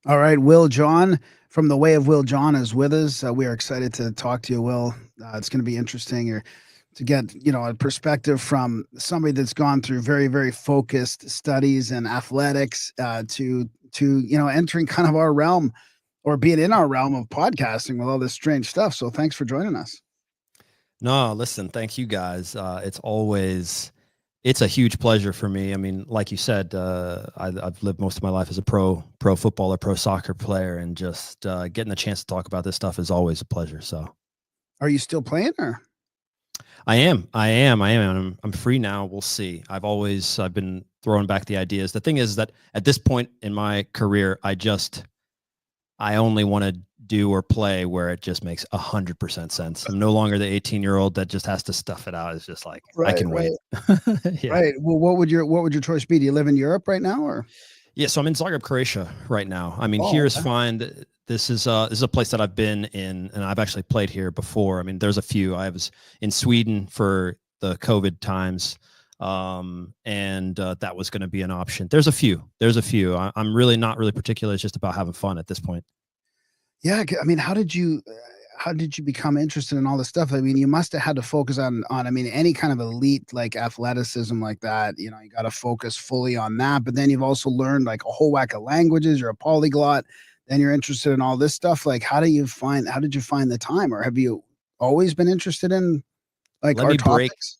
All right, Will John from the Way of Will John is with us. We are excited to talk to you, Will. It's going to be interesting to get a perspective from somebody that's gone through very very focused studies in athletics to entering kind of our realm or being in our realm of podcasting with all this strange stuff. So thanks for joining us. No, listen, thank you guys. It's a huge pleasure for me. I mean, like you said, I've lived most of my life as a pro footballer, pro soccer player, and just getting the chance to talk about this stuff is always a pleasure. So Are you still playing or? I am. I'm free now. We'll see. I've been throwing back the ideas. The thing is that at this point in my career, I only want to do or play where it just makes 100% sense. I'm no longer the 18-year-old that just has to stuff it out. It's just like I Right, can right, wait. Yeah. right. Well, what would your choice be? Do you live in Europe right now or? Yeah, so I'm in Zagreb, Croatia right now. I mean, Oh, here is okay. fine. This is a place that I've been in, and I've actually played here before. I mean, there's a few. I was in Sweden for the COVID times, and that was going to be an option. There's a few. I'm really not really particular. It's just about having fun at this point. Yeah, I mean, how did you become interested in all this stuff? I mean, you must have had to focus on I mean, any kind of elite like athleticism like that, you got to focus fully on that. But then you've also learned like a whole whack of languages. You're a polyglot. Then you're interested in all this stuff. Like, how did you find the time, or have you always been interested in like Let our me break topics?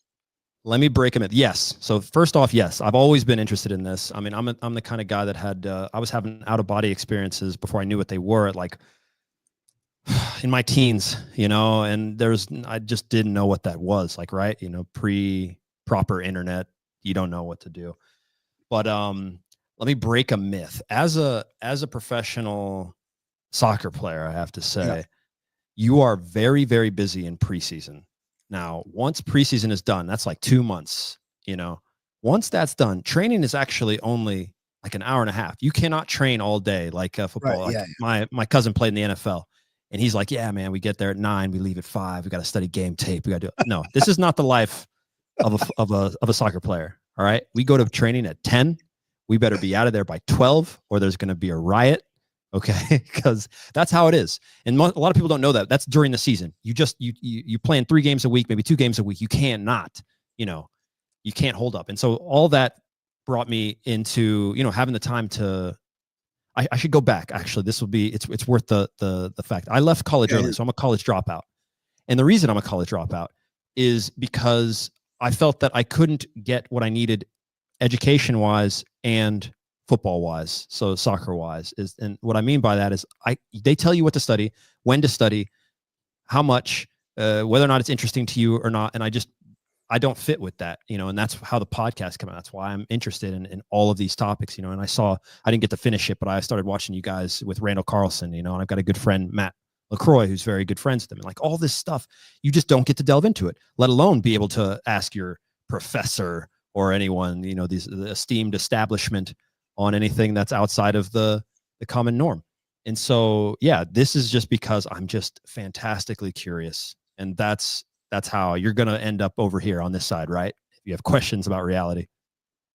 Let me break them in. Yes. So first off, yes, I've always been interested in this. I mean, I'm the kind of guy that I was having out of body experiences before I knew what they were at like in my teens, and I just didn't know what that was like, right? Pre proper internet, you don't know what to do. But let me break a myth. As a professional soccer player, I have to Yeah. say, you are very, very busy in preseason. Now, once preseason is done, that's like 2 months, you know. Once that's done, training is actually only like an hour and a half. You cannot train all day like Right. football. Yeah. Like my cousin played in the NFL, and he's like, "Yeah, man, we get there at 9, we leave at 5. We got to study game tape. We got to do it." No, this is not the life of a soccer player. All right, we go to training at 10. We better be out of there by 12, or there's going to be a riot. Okay, because that's how it is. And a lot of people don't know that. That's during the season. You plan 3 games a week, maybe 2 games a week. You can't not, you know, you can't hold up. And so all that brought me into having the time to. I should go back. Actually, this will be it's worth the fact. I left college Yeah. early, so I'm a college dropout. And the reason I'm a college dropout is because I felt that I couldn't get what I needed education wise and football wise, so soccer wise. And what I mean by that is they tell you what to study, when to study, how much, whether or not it's interesting to you or not. And I don't fit with that, and that's how the podcast came out. That's why I'm interested in all of these topics, and I didn't get to finish it, but I started watching you guys with Randall Carlson, and I've got a good friend, Matt LaCroix, who's very good friends with them. And like all this stuff, you just don't get to delve into it, let alone be able to ask your professor or anyone, the esteemed establishment on anything that's outside of the common norm. And so, yeah, this is just because I'm just fantastically curious. And that's how you're going to end up over here on this side, right? If you have questions about reality.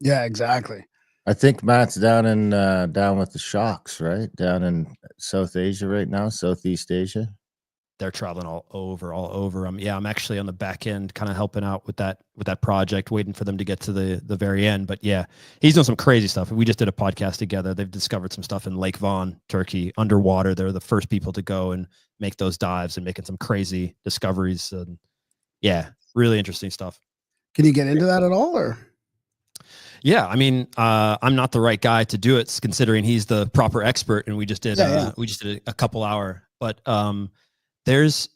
Yeah. Exactly. I think Matt's down with the Shocks, right? Down in South Asia right now, Southeast Asia. They're traveling all over. Yeah, I'm actually on the back end, kind of helping out with that project, waiting for them to get to the very end. But yeah, he's doing some crazy stuff. We just did a podcast together. They've discovered some stuff in Lake Van, Turkey, underwater. They're the first people to go and make those dives and making some crazy discoveries. And yeah, really interesting stuff. Can you get into that at all, or? Yeah, I mean, I'm not the right guy to do it, considering he's the proper expert, and we just did Yeah. a couple hour. But there's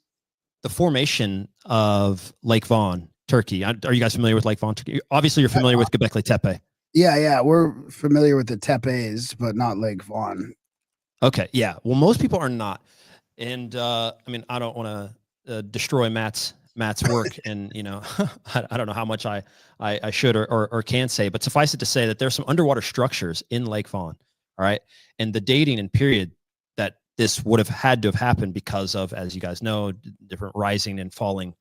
the formation of Lake Van, Turkey. Are you guys familiar with Lake Van, Turkey? Obviously, you're familiar with Göbekli Tepe. Yeah. We're familiar with the tepes, but not Lake Vaughn. Okay, yeah. Well, most people are not, and I mean, I don't want to destroy Matt's work, and I don't know how much I should or can say, but suffice it to say that there's some underwater structures in Lake Van. All right, and the dating and period that this would have had to have happened because of, as you guys know, different rising and falling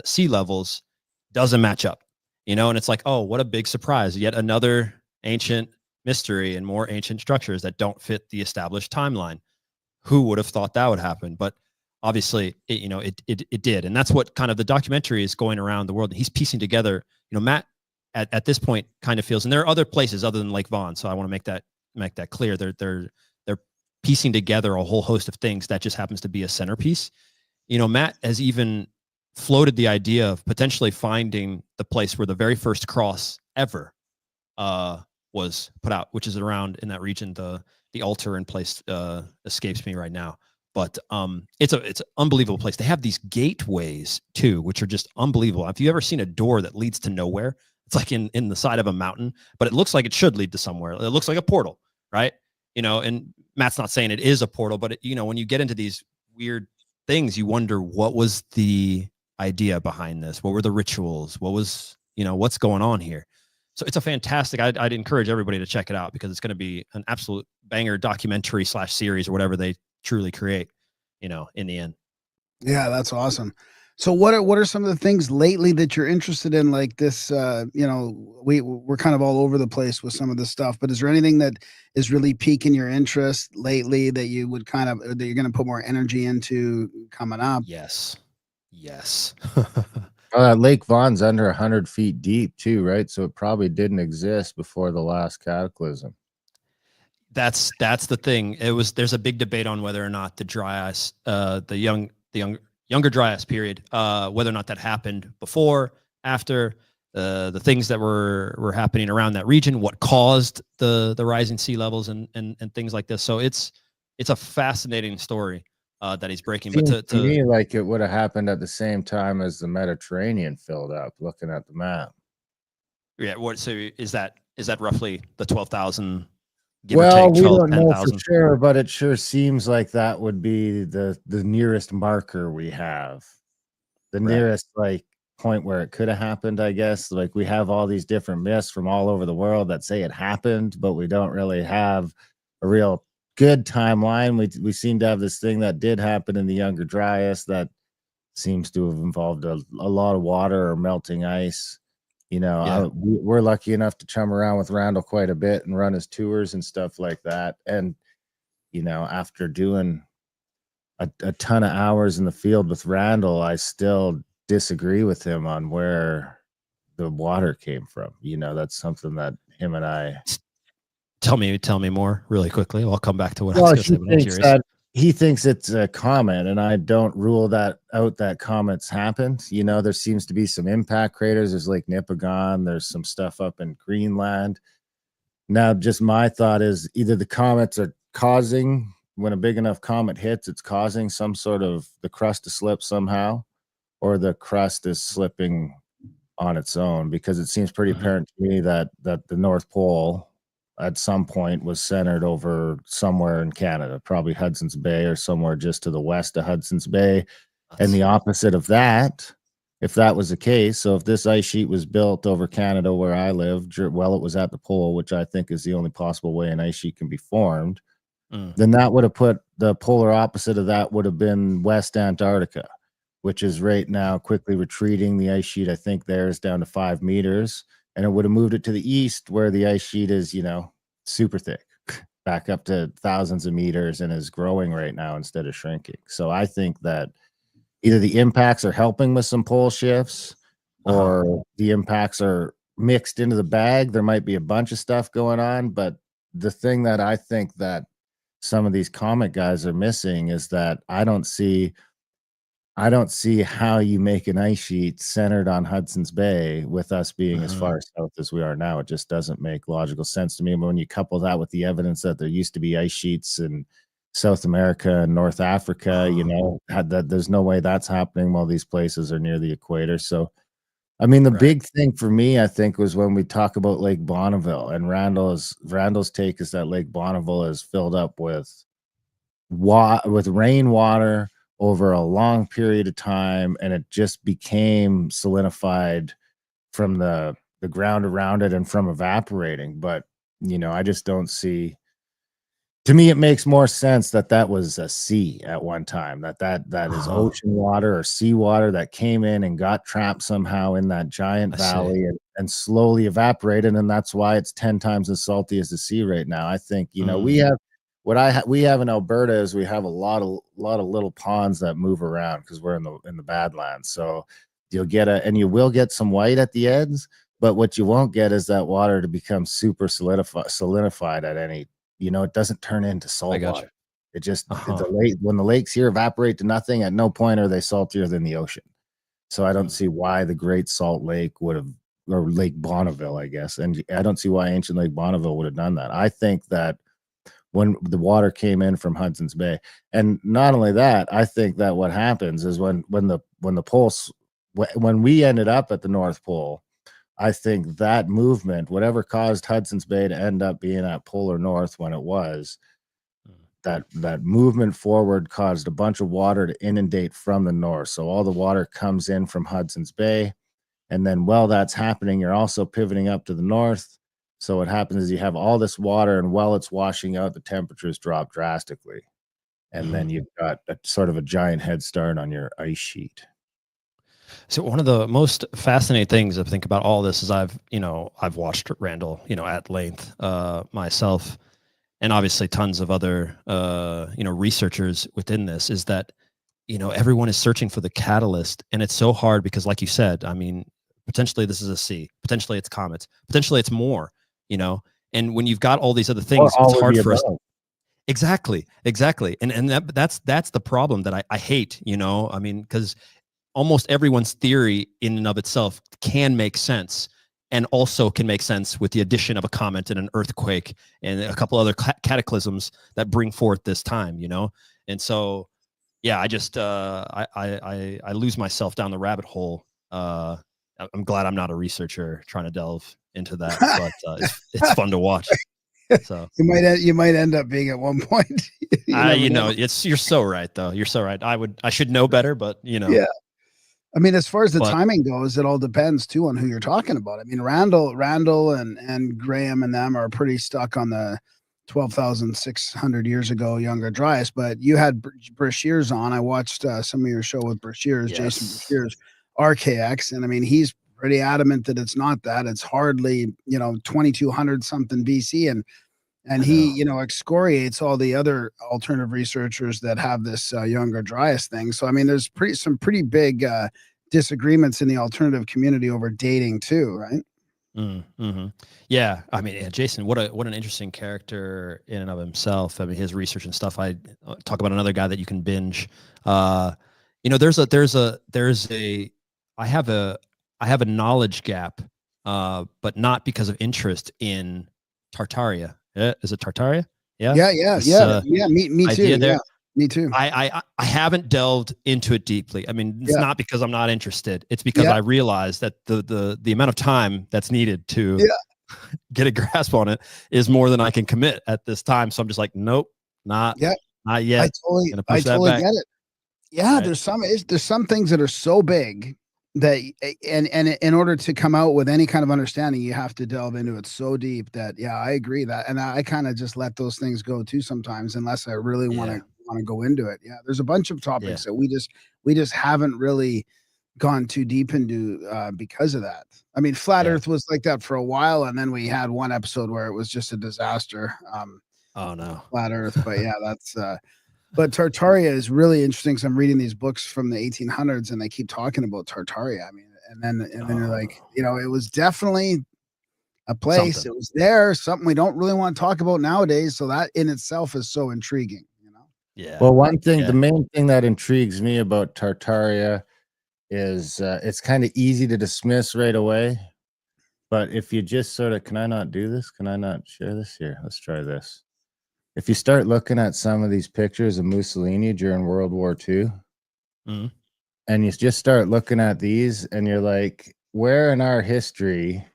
sea levels doesn't match up. And it's like, oh, what a big surprise! Yet another ancient mystery and more ancient structures that don't fit the established timeline. Who would have thought that would happen? But obviously, it did. And that's what kind of the documentary is going around the world. He's piecing together, Matt at this point kind of feels, and there are other places other than Lake Vaughan. So I want to make that clear. They're piecing together a whole host of things that just happens to be a centerpiece. Matt has even floated the idea of potentially finding the place where the very first cross ever was put out, which is around in that region. The altar in place escapes me right now, but it's an unbelievable place. They have these gateways too, which are just unbelievable. Have you ever seen a door that leads to nowhere? It's like in the side of a mountain, but it looks like it should lead to somewhere. It looks like a portal, right? And Matt's not saying it is a portal, but when you get into these weird things, you wonder what was the idea behind this? What were the rituals? What was, what's going on here? So it's a fantastic, I'd encourage everybody to check it out because it's going to be an absolute banger documentary / series or whatever they truly create, in the end. Yeah, that's awesome. So what are some of the things lately that you're interested in? Like this, we're kind of all over the place with some of this stuff, but is there anything that is really piquing your interest lately that you would that you're going to put more energy into coming up? Yes. Lake Vaughan's under 100 feet deep too, right? So it probably didn't exist before the last cataclysm. That's the thing. There's a big debate on whether or not the dry ice, the younger dry ice period, whether or not that happened before, after, the things that were happening around that region, what caused the rising sea levels and things like this. So it's a fascinating story that he's breaking. But to me, like it would have happened at the same time as the Mediterranean filled up. Looking at the map, yeah. So is that roughly the 12,000? Well, we don't know for sure, but it sure seems like that would be the nearest marker we have, the nearest like point where it could have happened. I guess like we have all these different myths from all over the world that say it happened, but we don't really have a real good timeline. We seem to have this thing that did happen in the Younger Dryas that seems to have involved a lot of water or melting ice. We're lucky enough to chum around with Randall quite a bit and run his tours and stuff like that. And, after doing a ton of hours in the field with Randall, I still disagree with him on where the water came from. That's something that him and I. Tell me more really quickly. I'll come back to what I was going to say, but I'm curious. He thinks it's a comet, and I don't rule that out that comets happened. There seems to be some impact craters. There's Lake Nipigon. There's some stuff up in Greenland. Now, just my thought is either the comets are causing, when a big enough comet hits, it's causing some sort of the crust to slip somehow, or the crust is slipping on its own, because it seems pretty apparent to me that the North Pole at some point was centered over somewhere in Canada, probably Hudson's Bay or somewhere just to the west of Hudson's Bay. And the opposite of that, if that was the case, so if this ice sheet was built over Canada where I live, well, it was at the pole, which I think is the only possible way an ice sheet can be formed, then that would have put the polar opposite of that would have been West Antarctica, which is right now quickly retreating. The ice sheet, I think, there is down to 5 meters. And it would have moved it to the east where the ice sheet is, super thick, back up to thousands of meters, and is growing right now instead of shrinking. So I think that either the impacts are helping with some pole shifts, or the impacts are mixed into the bag. There might be a bunch of stuff going on, but the thing that I think that some of these comet guys are missing is that I don't see how you make an ice sheet centered on Hudson's Bay with us being as far south as we are now. It just doesn't make logical sense to me. But when you couple that with the evidence that there used to be ice sheets in South America and North Africa, that there's no way that's happening while these places are near the equator. So, I mean, the big thing for me, I think, was when we talk about Lake Bonneville, and Randall's take is that Lake Bonneville is filled up with rainwater over a long period of time, and it just became solidified from the ground around it and from evaporating. But I just don't see To me, it makes more sense that that was a sea at one time, that is ocean water or seawater that came in and got trapped somehow in that giant I see. valley and slowly evaporated, and that's why it's 10 times as salty as the sea right now. I think, you know, we Mm, have we have in Alberta is we have a lot of little ponds that move around because we're in the Badlands. So you'll get and you will get some white at the ends, but what you won't get is that water to become super solidified at any, you know, it doesn't turn into I salt got you. water. It just Uh-huh. when the lakes here evaporate to nothing, at no point are they saltier than the ocean. So I don't Mm, see why the Great Salt Lake would have, or Lake Bonneville, I guess, and I don't see why ancient Lake Bonneville would have done that. I think that when the water came in from Hudson's Bay, and not only that, I think that what happens is when the poles when we ended up at the North Pole, I think that movement, whatever caused Hudson's Bay to end up being at polar north when it was, mm. that movement forward caused a bunch of water to inundate from the north. So all the water comes in from Hudson's Bay, and then while that's happening, you're also pivoting up to the north. So what happens is you have all this water, and while it's washing out, the temperatures drop drastically. And Mhm. then you've got a sort of a giant head start on your ice sheet. So one of the most fascinating things I think about all this is I've watched Randall, at length, myself, and obviously tons of other, researchers within this, is that, everyone is searching for the catalyst, and it's so hard because, like you said, I mean, potentially this is a C, potentially it's comets, potentially it's more, and when you've got all these other Or things, it's all of hard the for us. above. Exactly. And that's the problem that I hate, I mean, because almost everyone's theory in and of itself can make sense, and also can make sense with the addition of a comet and an earthquake and a couple other cataclysms that bring forth this time, and so yeah, I just I lose myself down the rabbit hole. I'm glad I'm not a researcher trying to delve into that, but it's fun to watch. So You might end up being at one point. You never know. you're so right though. You're so right. I should know better, but Yeah. I mean, as far as the but timing goes, it all depends too on who you're talking about. I mean, Randall and Graham and them are pretty stuck on the 12,600 years ago Younger Dryas, but you had Brashears on. I watched some of your show with Brashears, Jason yes, Brashears, RKX, and I mean, he's pretty adamant that it's not that. It's hardly, 2200 something BC, and I he, know. excoriates all the other alternative researchers that have this Younger Dryas thing. So I mean, there's some pretty big disagreements in the alternative community over dating too, right? Mm-hmm. Yeah, I mean, yeah, Jason, what an interesting character in and of himself. I mean, his research and stuff. I talk about another guy that you can binge. There's a I have a I have a knowledge gap, but not because of interest in Tartaria. Is it Tartaria? Yeah, this Yeah. Me too. idea Yeah, there. me too. I haven't delved into it deeply. I mean, it's Yeah, not because I'm not interested. It's because yeah, I realize that the amount of time that's needed to yeah. get a grasp on it is more than I can commit at this time. So I'm just like, nope, not Yeah, not yet. Gonna I push that totally back. get it. Yeah, Right. there's some things that are so big that and in order to come out with any kind of understanding, you have to delve into it so deep that yeah, I agree that, and I kind of just let those things go too sometimes unless I really Yeah. want to go into it. Yeah, there's a bunch of Yeah. topics that we just haven't really gone too deep into because of that. I mean, flat Yeah. Earth was like that for a while, and then we had one episode where it was just a disaster. Oh no. Flat Earth, but yeah, that's but Tartaria is really interesting because I'm reading these books from the 1800s and they keep talking about Tartaria. I mean, and then you're Oh, like, it was definitely a place. something. It was there, something we don't really want to talk about nowadays. So that in itself is so intriguing, you know? Yeah. Well, one thing, the Yeah. main thing that intrigues me about Tartaria is it's kind of easy to dismiss right away. But if you just sort of, can I not do this? Can I not share this here? Let's try this. If you start looking at some of these pictures of Mussolini during World War II, Mhm. and you just start looking at these, and you're like, where in our history?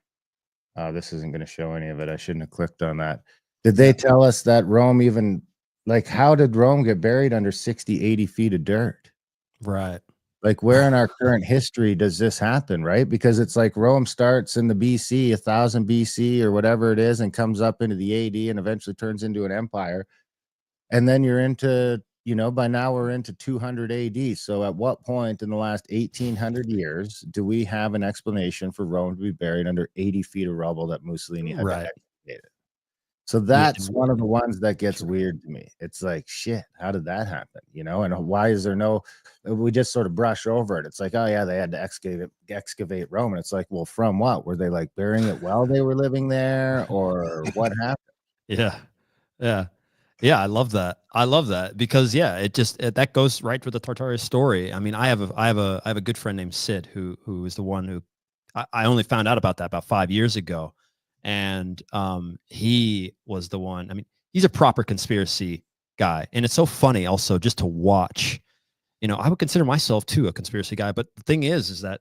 Oh, this isn't going to show any of it. I shouldn't have clicked on that. Did they Yeah. tell us that Rome even, like, how did Rome get buried under 60, 80 feet of dirt? Right. Like, where in our current history does this happen, right? Because it's like Rome starts in the BC, 1000 BC or whatever it is, and comes up into the AD and eventually turns into an empire. And then you're into, by now we're into 200 AD. So at what point in the last 1800 years do we have an explanation for Rome to be buried under 80 feet of rubble that Mussolini had to Right. excavate it? So that's one of the ones that gets weird to me. It's like, shit, how did that happen? And why is there we just sort of brush over it. It's like, oh yeah, they had to excavate Rome. And it's like, well, from what? Were they like burying it while they were living there, or what happened? Yeah. Yeah. Yeah. I love that because that goes right with the Tartarus story. I mean, I have a good friend named Sid who is the one who I only found out about that about 5 years ago. And he was the one. I mean, he's a proper conspiracy guy, and it's so funny also just to watch. I would consider myself too a conspiracy guy, but the thing is that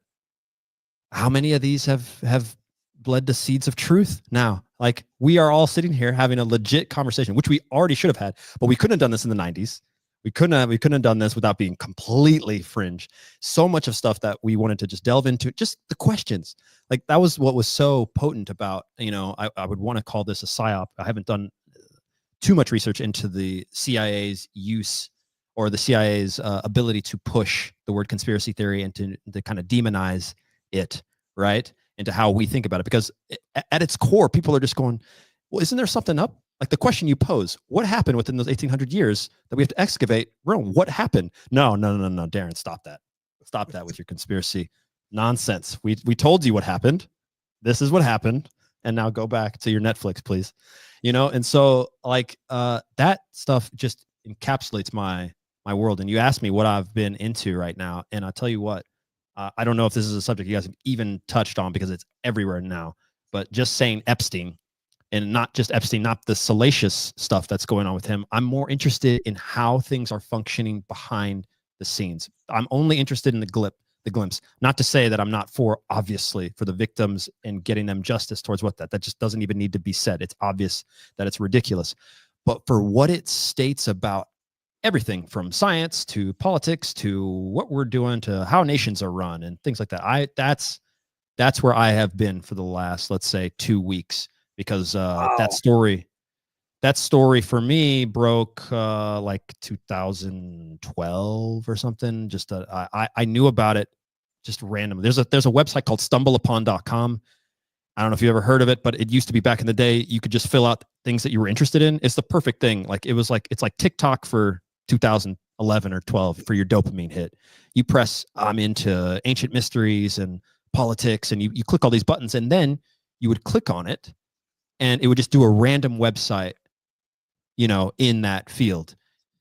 how many of these have bled to seeds of truth now? Like, we are all sitting here having a legit conversation, which we already should have had, but we couldn't have done this in the 90s. We couldn't have done this without being completely fringe. So much of stuff that we wanted to just delve into, just the questions. Like, that was what was so potent about, I would want to call this a psyop. I haven't done too much research into the CIA's use or the CIA's ability to push the word conspiracy theory and to kind of demonize it, right? Into how we think about it. Because at its core, people are just going, well, isn't there something up? Like the question you pose, what happened within those 1800 years that we have to excavate Rome? What happened? No, Darren, stop that. Stop that with your conspiracy nonsense. We told you what happened. This is what happened. And now go back to your Netflix, please. And so like that stuff just encapsulates my world. And you asked me what I've been into right now. And I'll tell you what, I don't know if this is a subject you guys have even touched on because it's everywhere now, but just saying Epstein, and not just Epstein, not the salacious stuff that's going on with him. I'm more interested in how things are functioning behind the scenes. I'm only interested in the glimpse. Not to say that I'm not obviously, for the victims and getting them justice towards that just doesn't even need to be said. It's obvious that it's ridiculous. But for what it states about everything from science to politics to what we're doing to how nations are run and things like that, that's where I have been for the last, let's say, 2 weeks. Because that story for me broke like 2012 or something. Just I knew about it just randomly. There's a website called stumbleupon.com. I don't know if you ever heard of it, but it used to be back in the day. You could just fill out things that you were interested in. It's the perfect thing. It's like TikTok for 2011 or 12 for your dopamine hit. You press I'm into ancient mysteries and politics, and you click all these buttons, and then you would click on it. And it would just do a random website, in that field.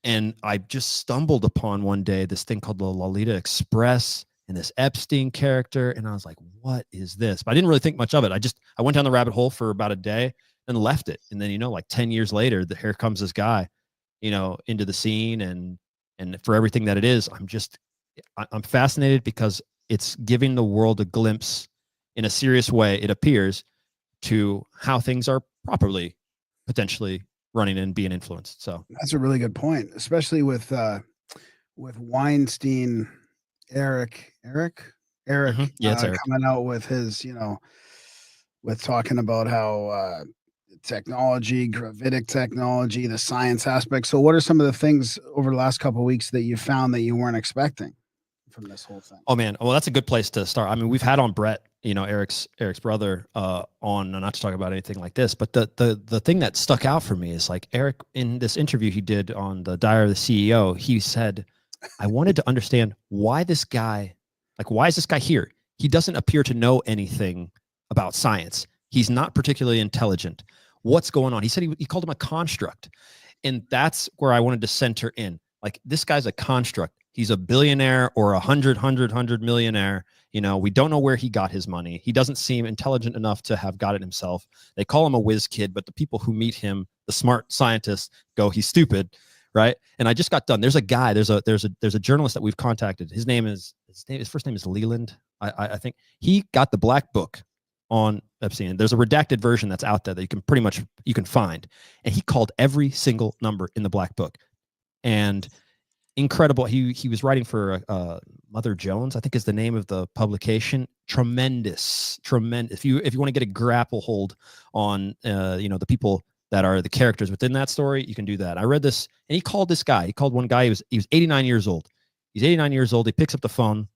And I just stumbled upon one day this thing called the Lolita Express and this Epstein character. And I was like, what is this? But I didn't really think much of it. I went down the rabbit hole for about a day and left it. And then, like 10 years later, here comes this guy, into the scene. And for everything that it is, I'm fascinated because it's giving the world a glimpse in a serious way, it appears, to how things are properly potentially running and being influenced. So that's a really good point, especially with Weinstein, Eric, Yeah, it's Eric. coming out with his, with talking about how technology, gravitic technology, the science aspect. So what are some of the things over the last couple of weeks that you found that you weren't expecting from this whole thing? Oh man, well, that's a good place to start. I mean, we've had on Brett, Eric's brother, on, not to talk about anything like this, but the thing that stuck out for me is like Eric, in this interview he did on the Diary of the CEO, he said, I wanted to understand why is this guy here? He doesn't appear to know anything about science. He's not particularly intelligent. What's going on? He said he called him a construct. And that's where I wanted to center in. Like, this guy's a construct. He's a billionaire or a hundred millionaire. We don't know where he got his money. He doesn't seem intelligent enough to have got it himself. They call him a whiz kid, but the people who meet him, the smart scientists, go, he's stupid, right? And I just got done. There's a guy. There's a journalist that we've contacted. His first name is Leland. I think he got the black book on Epstein. There's a redacted version that's out there that you can find. And he called every single number in the black book. And incredible. He was writing for Mother Jones, I think is the name of the publication. Tremendous. If you want to get a grapple hold on the people that are the characters within that story, you can do that. I read this, and he called one guy. He was 89 years old. He's 89 years old. He picks up the phone,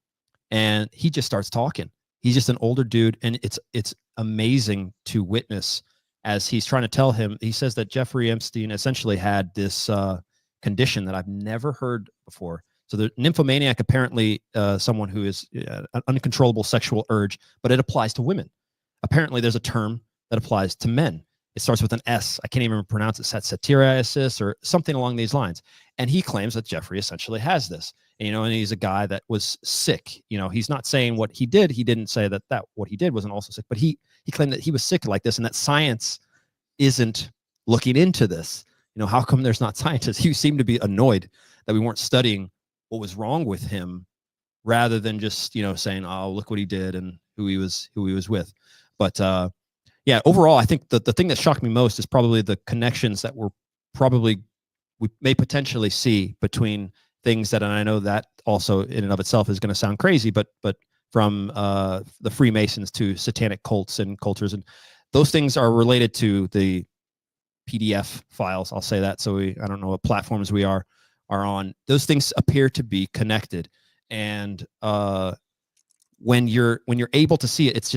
and he just starts talking. He's just an older dude, and it's amazing to witness as he's trying to tell him. He says that Jeffrey Epstein essentially had this condition that I've never heard before. So the nymphomaniac, apparently someone who is an uncontrollable sexual urge, but it applies to women. Apparently there's a term that applies to men. It starts with an S. I can't even pronounce it. Satiriasis or something along these lines. And he claims that Jeffrey essentially has this. And, and he's a guy that was sick. He's not saying what he did. He didn't say that what he did wasn't also sick, but he claimed that he was sick like this, and that science isn't looking into this. How come there's not scientists? He seemed to be annoyed that we weren't studying what was wrong with him, rather than just saying, oh, look what he did and who he was with. But yeah, overall, I think the thing that shocked me most is probably the connections that we may potentially see between things that, and I know that also in and of itself is going to sound crazy, but from the Freemasons to satanic cults and cultures, and those things are related to the PDF files. I'll say that. So I don't know what platforms we are on. Those things appear to be connected, and when you're able to see it,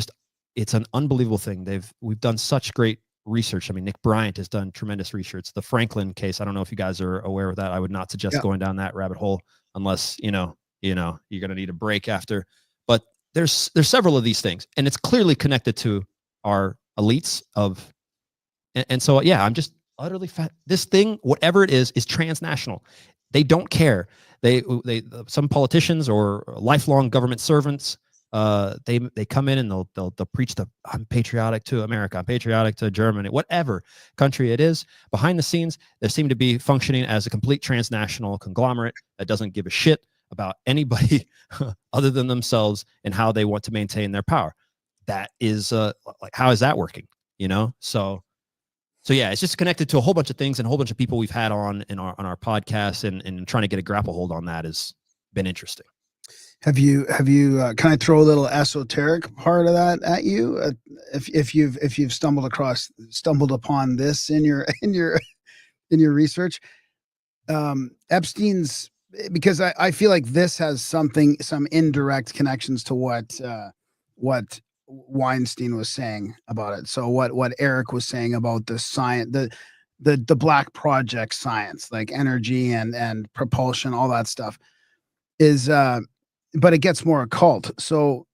it's an unbelievable thing. We've done such great research. I mean, Nick Bryant has done tremendous research. The Franklin case, I don't know if you guys are aware of that. I would not suggest going down that rabbit hole unless you're going to need a break after. But there's several of these things, and it's clearly connected to our elites and so yeah, I'm just utterly fat. This thing, whatever it is transnational. They don't care. They some politicians or lifelong government servants, they come in and they'll preach I'm patriotic to America, I'm patriotic to Germany, whatever country it is. Behind the scenes, they seem to be functioning as a complete transnational conglomerate that doesn't give a shit about anybody other than themselves and how they want to maintain their power. That is how is that working? So yeah, it's just connected to a whole bunch of things and a whole bunch of people we've had on our podcast, and trying to get a grapple hold on that has been interesting. Have you can I throw a little esoteric part of that at you? If you've stumbled upon this in your research, Epstein's, because I feel like this has some indirect connections to what Weinstein was saying about it. So what Eric was saying about the science, the Black Project science, like energy and propulsion, all that stuff is, but it gets more occult. So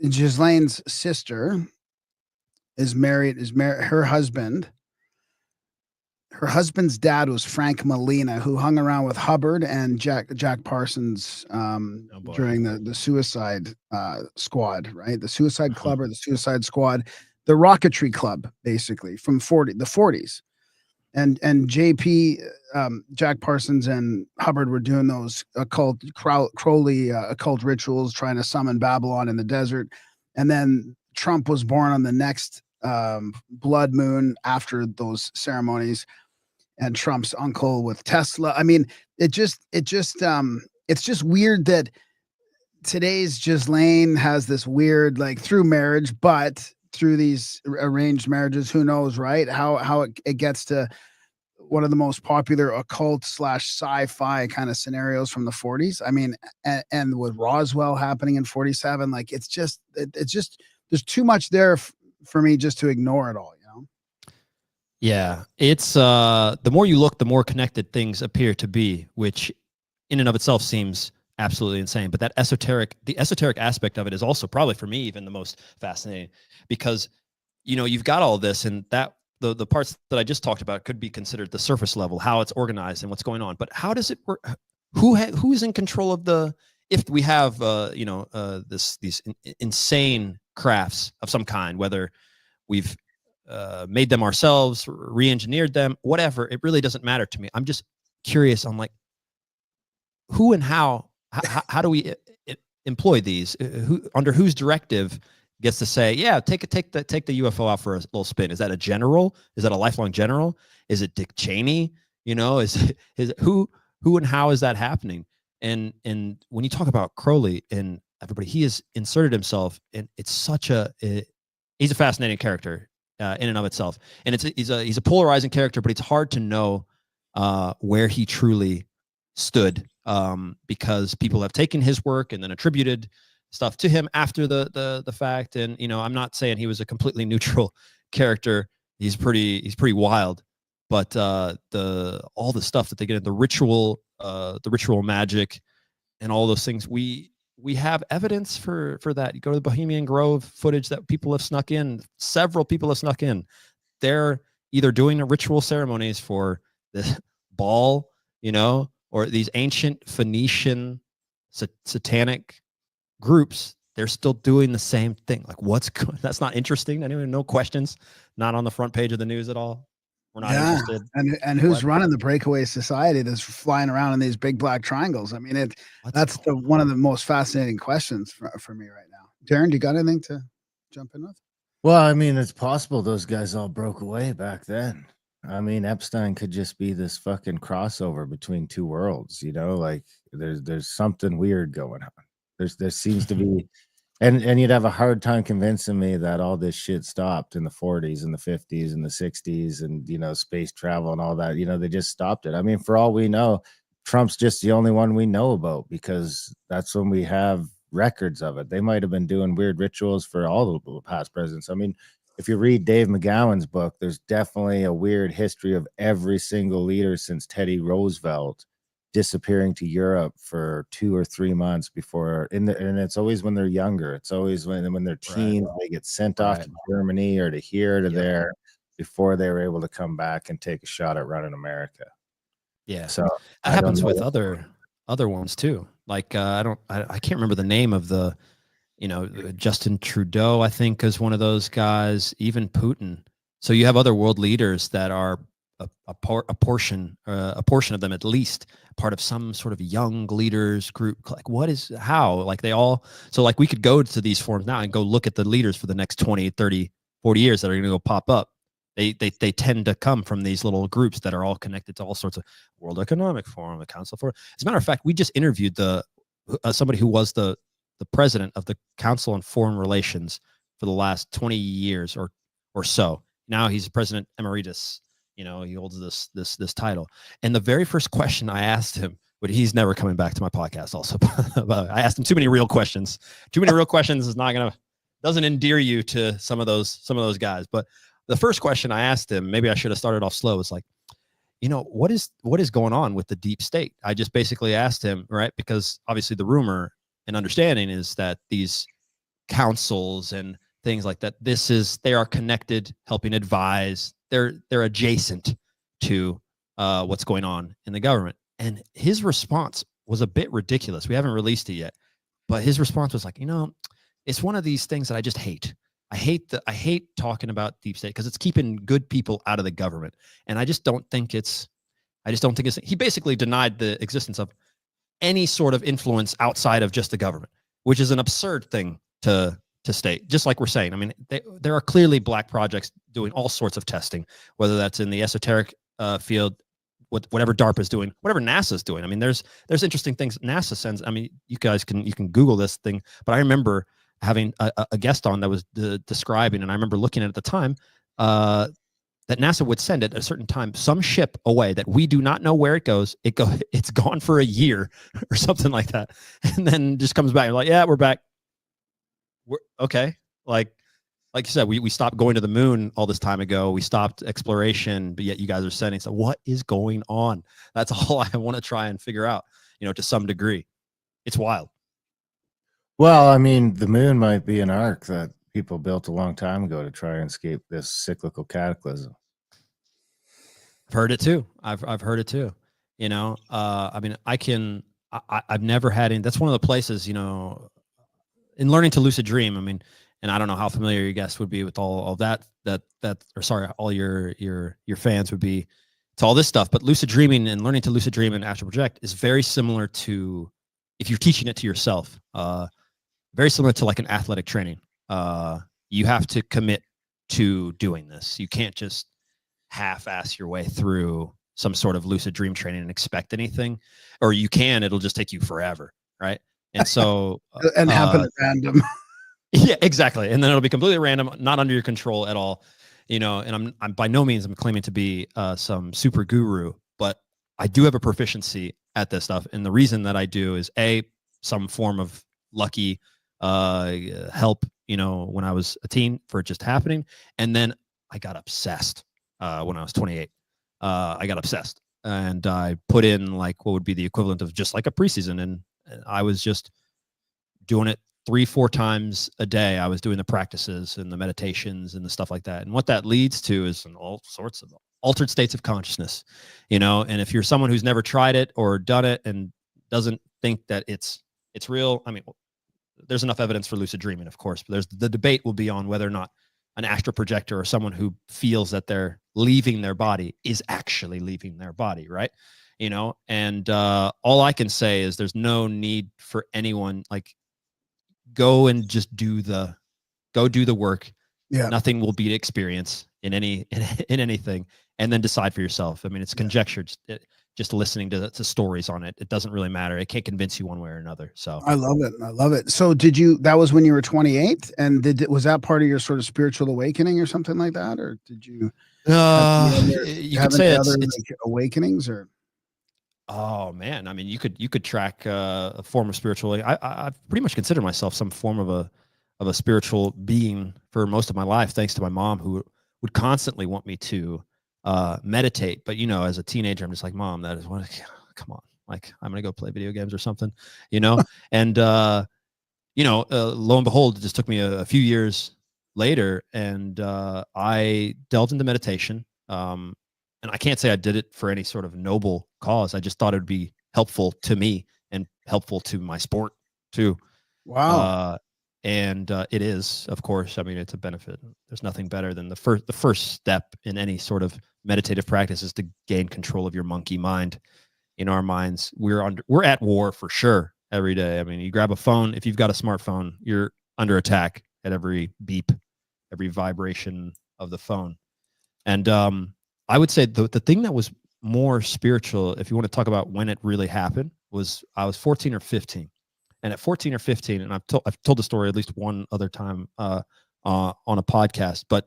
Ghislaine's sister is married, her husband's dad was Frank Molina, who hung around with Hubbard and Jack Parsons during the Suicide Squad, right? The Suicide Club or the Suicide Squad, the Rocketry Club, basically from the 40s. And JP, Jack Parsons and Hubbard were doing those Crowley occult rituals, trying to summon Babylon in the desert. And then Trump was born on the next blood moon after those ceremonies, and Trump's uncle with Tesla. I mean, it's just weird that today's Ghislaine has this weird, like, through marriage, but through these arranged marriages, who knows, right? How it gets to one of the most popular occult / sci-fi kind of scenarios from the 40s. I mean, and with Roswell happening in 47, like, it's just there's too much there for me just to ignore it all, Yeah, it's the more you look, the more connected things appear to be, which in and of itself seems absolutely insane. But the esoteric aspect of it is also probably, for me, even the most fascinating, because you've got all this, and that the parts that I just talked about could be considered the surface level, how it's organized and what's going on. But how does it work? Who's in control of if we have these insane crafts of some kind, whether we've made them ourselves, re-engineered them, whatever, it really doesn't matter to me. I'm just curious on, like, who and how do we employ these? Under whose directive gets to say, yeah, take the UFO out for a little spin? Is that a general? Is that a lifelong general? Is it Dick Cheney? Is it who and how is that happening? And when you talk about Crowley and everybody, he has inserted himself, and it's he's a fascinating character. in and of itself. And he's a polarizing character, but it's hard to know where he truly stood, because people have taken his work and then attributed stuff to him after the fact. And I'm not saying he was a completely neutral character. He's pretty wild, but all the stuff that they get in the ritual magic and all those things, we have evidence for that. You go to the Bohemian Grove footage that people have snuck in. Several people have snuck in. They're either doing ritual ceremonies for the ball, or these ancient Phoenician satanic groups. They're still doing the same thing. Like, that's not interesting. Anyone? No questions. Not on the front page of the news at all. We're not interested. And who's running the breakaway society that's flying around in these big black triangles? I mean, that's one of the most fascinating questions for me right now. Darren, do you got anything to jump in with? Well, I mean, it's possible those guys all broke away back then. I mean, Epstein could just be this fucking crossover between two worlds, like there's something weird going on. There seems to be, and you'd have a hard time convincing me that all this shit stopped in the 40s and the 50s and the 60s and, space travel and all that. They just stopped it. I mean, for all we know, Trump's just the only one we know about because that's when we have records of it. They might have been doing weird rituals for all the past presidents. I mean, if you read Dave McGowan's book, there's definitely a weird history of every single leader since Teddy Roosevelt disappearing to Europe for 2 or 3 months before, and it's always when they're younger. It's always when they're teens, they get sent off to Germany or to here to there before they were able to come back and take a shot at running America. Yeah. So that happens with other ones too. Like I can't remember the name of the, Justin Trudeau, I think, is one of those guys, even Putin. So you have other world leaders that are a portion of them, at least part of some sort of young leaders group. Like how, like they all, so like we could go to these forums now and go look at the leaders for the next 20, 30, 40 years that are going to go pop up. They tend to come from these little groups that are all connected to all sorts of World Economic Forum, the Council for. As a matter of fact, we just interviewed somebody who was the president of the Council on Foreign Relations for the last 20 years or so. Now he's president emeritus. He holds this title. And the very first question I asked him, but he's never coming back to my podcast also. But I asked him too many real questions. Too many real questions doesn't endear you to some of those guys. But the first question I asked him, maybe I should have started off slow, was like, what is going on with the deep state? I just basically asked him, right? Because obviously the rumor and understanding is that these councils and things like that, they are connected, helping advise. They're adjacent to what's going on in the government. And his response was a bit ridiculous. We haven't released it yet, but his response was like, it's one of these things that I just hate. I hate talking about deep state because it's keeping good people out of the government. And I just don't think it's, he basically denied the existence of any sort of influence outside of just the government, which is an absurd thing to state. Just like we're saying, I mean, there are clearly black projects doing all sorts of testing, whether that's in the esoteric field, whatever DARPA is doing, whatever NASA is doing. I mean, there's interesting things NASA sends. I mean, you guys can Google this thing, but I remember having a guest on that was describing, and I remember looking at the time that NASA would send at a certain time some ship away that we do not know where it goes. It's gone for a year or something like that, and then just comes back. You're like, yeah, we're back. We're okay. Like you said, we stopped going to the moon all this time ago. We stopped exploration, but yet you guys are sending. So what is going on? That's all I want to try and figure out. To some degree, it's wild. Well, I mean, the moon might be an ark that people built a long time ago to try and escape this cyclical cataclysm. I've heard it too. I've heard it too. I mean, I've never had any. That's one of the places, in learning to lucid dream. I mean, and I don't know how familiar your guests would be with all that, all your fans would be to all this stuff. But lucid dreaming and learning to lucid dream and astral project is very similar to, if you're teaching it to yourself, very similar to like an athletic training. You have to commit to doing this. You can't just half-ass your way through some sort of lucid dream training and expect anything, or you can, it'll just take you forever. Right. And so, and happen at random. Yeah, exactly. And then it'll be completely random, not under your control at all. you know, and I'm by no means I'm claiming to be some super guru, but I do have a proficiency at this stuff. And the reason that I do is some form of lucky help, you know, when I was a teen for it just happening. And then I got obsessed when I was 28. I got obsessed and I put in like what would be the equivalent of just like a preseason. And I was just doing it 3-4 times a day. I was doing the practices and the meditations and the stuff like that. And what that leads to is all sorts of altered states of consciousness, you know. And if you're someone who's never tried it or done it and doesn't think that it's real, I mean, there's enough evidence for lucid dreaming, of course, but the debate will be on whether or not an astral projector or someone who feels that they're leaving their body is actually leaving their body, right? You know, and all I can say is there's no need for anyone, like, go and just do the work. Yeah. Nothing will beat experience in anything, and then decide for yourself. I mean, it's conjecture. Just listening to stories on it, it doesn't really matter. It can't convince you one way or another. So I love it. I love it. So that was when you were 28, and was that part of your sort of spiritual awakening or something like that? Or did you you could say it's like awakenings or? Oh man, I mean, you could track a form of spiritual. I pretty much consider myself some form of a spiritual being for most of my life, thanks to my mom, who would constantly want me to meditate. But you know, as a teenager, I'm just like, Mom, that is what. Come on, like, I'm gonna go play video games or something, you know. And you know, lo and behold, it just took me a few years later, and I delved into meditation. And I can't say I did it for any sort of noble cause. I just thought it would be helpful to me and helpful to my sport too. Wow. And it is, of course. I mean, it's a benefit. There's nothing better than the first step in any sort of meditative practice is to gain control of your monkey mind. In our minds, we're at war for sure every day. I mean, you grab a phone. If you've got a smartphone, you're under attack at every beep, every vibration of the phone. And I would say the thing that was more spiritual, if you want to talk about when it really happened, was I was 14 or 15. And at 14 or 15, and I've told the story at least one other time on a podcast, but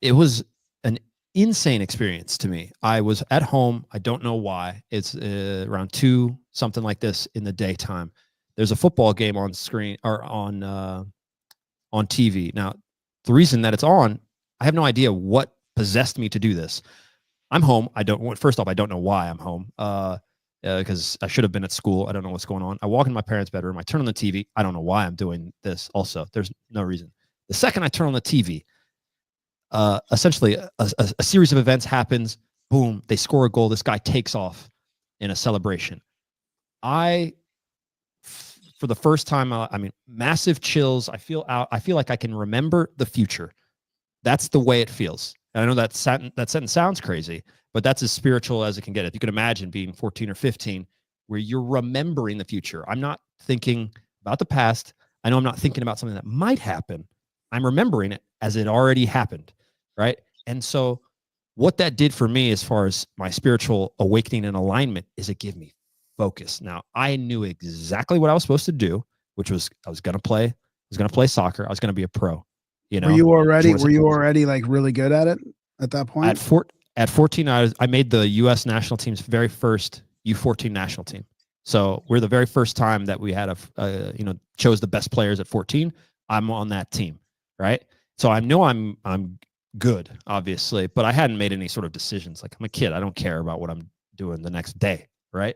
it was an insane experience to me. I was at home. I don't know why. It's around 2, something like this in the daytime. There's a football game on screen or on TV. Now, the reason that it's on, I have no idea what possessed me to do this. I'm home. First off, I don't know why I'm home. Because I should have been at school. I don't know what's going on. I walk into my parents' bedroom. I turn on the TV. I don't know why I'm doing this. Also, there's no reason. The second I turn on the TV, essentially a series of events happens. Boom, they score a goal. This guy takes off in a celebration. For the first time, I mean, massive chills. I feel like I can remember the future. That's the way it feels. And I know that sentence sounds crazy, but that's as spiritual as it can get. If you could imagine being 14 or 15, where you're remembering the future. I'm not thinking about the past. I know I'm not thinking about something that might happen. I'm remembering it as it already happened, right? And so what that did for me as far as my spiritual awakening and alignment is it gave me focus. Now, I knew exactly what I was supposed to do, which was I was going to play soccer. I was going to be a pro. You know, were you already like really good at it at that point? At 14, I made the U.S. national team's very first U14 national team. So we're the very first time that we had chose the best players at 14. I'm on that team, right? So I know I'm good, obviously, but I hadn't made any sort of decisions. Like, I'm a kid. I don't care about what I'm doing the next day, right?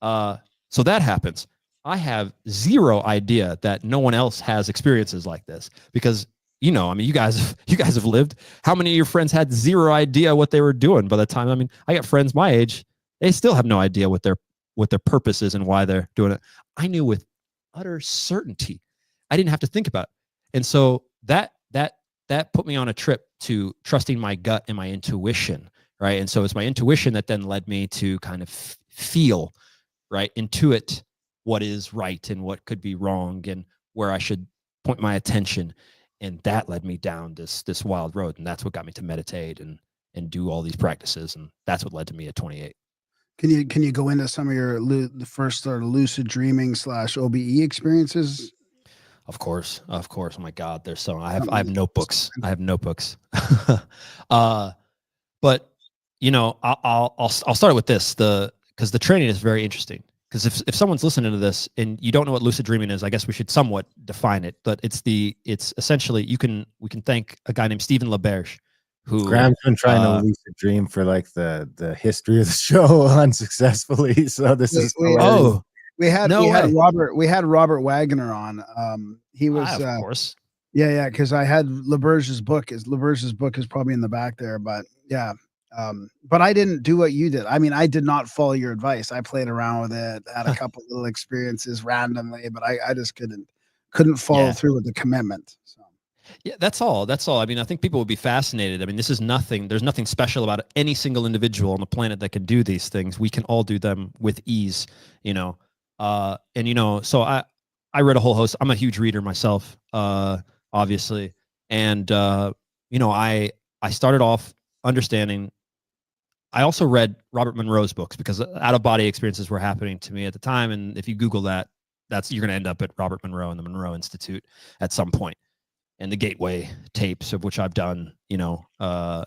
So that happens. I have zero idea that no one else has experiences like this because, you know, I mean, you guys have lived. How many of your friends had zero idea what they were doing by the time? I mean, I got friends my age. They still have no idea what their purpose is and why they're doing it. I knew with utter certainty. I didn't have to think about it. And so that put me on a trip to trusting my gut and my intuition, right? And so it's my intuition that then led me to kind of feel, right, intuit what is right and what could be wrong and where I should point my attention. And that led me down this wild road. And that's what got me to meditate and do all these practices. And that's what led to me at 28. Can you go into some of your the first sort of lucid dreaming / OBE experiences? Of course. Oh my God. There's so I have notebooks. I have notebooks. But you know, I'll start with this. Because the training is very interesting. Because if someone's listening to this and you don't know what lucid dreaming is, I guess we should somewhat define it. But it's essentially we can thank a guy named Stephen LaBerge, who Graham's been trying to lucid dream for like the history of the show unsuccessful. So this is hilarious. We had Robert Wagner on. He was of course. Yeah, because I had LaBerge's book. LaBerge's book is probably in the back there, but yeah. But I didn't do what you did. I mean, I did not follow your advice. I played around with it, had a couple little experiences randomly, but I just couldn't follow through with the commitment. So. Yeah, that's all. I mean, I think people would be fascinated. I mean, this is nothing. There's nothing special about any single individual on the planet that can do these things. We can all do them with ease, you know. And you know, so I read a whole host. I'm a huge reader myself, obviously, and you know, I started off understanding. I also read Robert Monroe's books because out-of-body experiences were happening to me at the time, and if you Google that, you're going to end up at Robert Monroe and the Monroe Institute at some point, and the Gateway tapes, of which I've done, you know,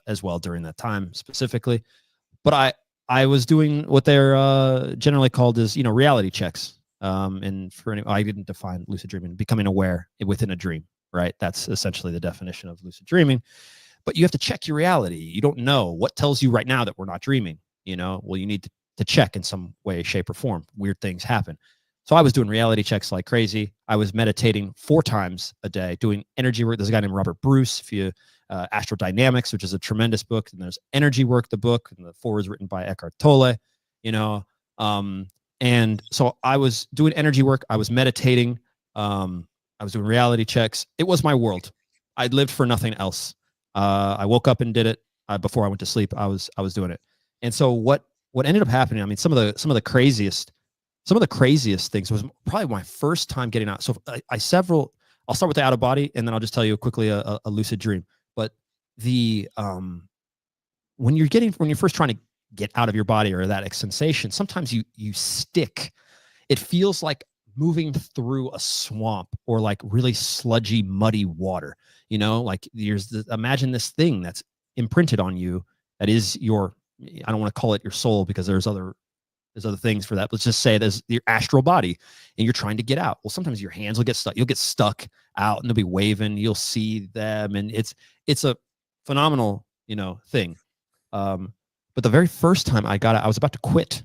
as well during that time specifically. But I was doing what they're generally called as, you know, reality checks. And I didn't define lucid dreaming, becoming aware within a dream, right? That's essentially the definition of lucid dreaming. But you have to check your reality. You don't know what tells you right now that we're not dreaming. You know, well, you need to check in some way, shape, or form. Weird things happen. So I was doing reality checks like crazy. I was meditating 4 times a day, doing energy work. There's a guy named Robert Bruce. If you Astrodynamics, which is a tremendous book, and there's Energy Work, the book, and the foreword is written by Eckhart Tolle. You know, and so I was doing energy work. I was meditating. I was doing reality checks. It was my world. I'd lived for nothing else. I woke up and did it before I went to sleep. I was doing it. And so what ended up happening, I mean, some of the craziest things was probably my first time getting out. So I'll start with the out of body, and then I'll just tell you quickly a lucid dream. But when you're first trying to get out of your body or that sensation, sometimes you stick. It feels like moving through a swamp or like really sludgy, muddy water. You know, like imagine this thing that's imprinted on you. That is I don't want to call it your soul because there's other things for that. Let's just say there's your astral body and you're trying to get out. Well, sometimes your hands will get stuck. You'll get stuck out and they'll be waving. You'll see them. And it's a phenomenal, you know, thing. But the very first time I got it, I was about to quit,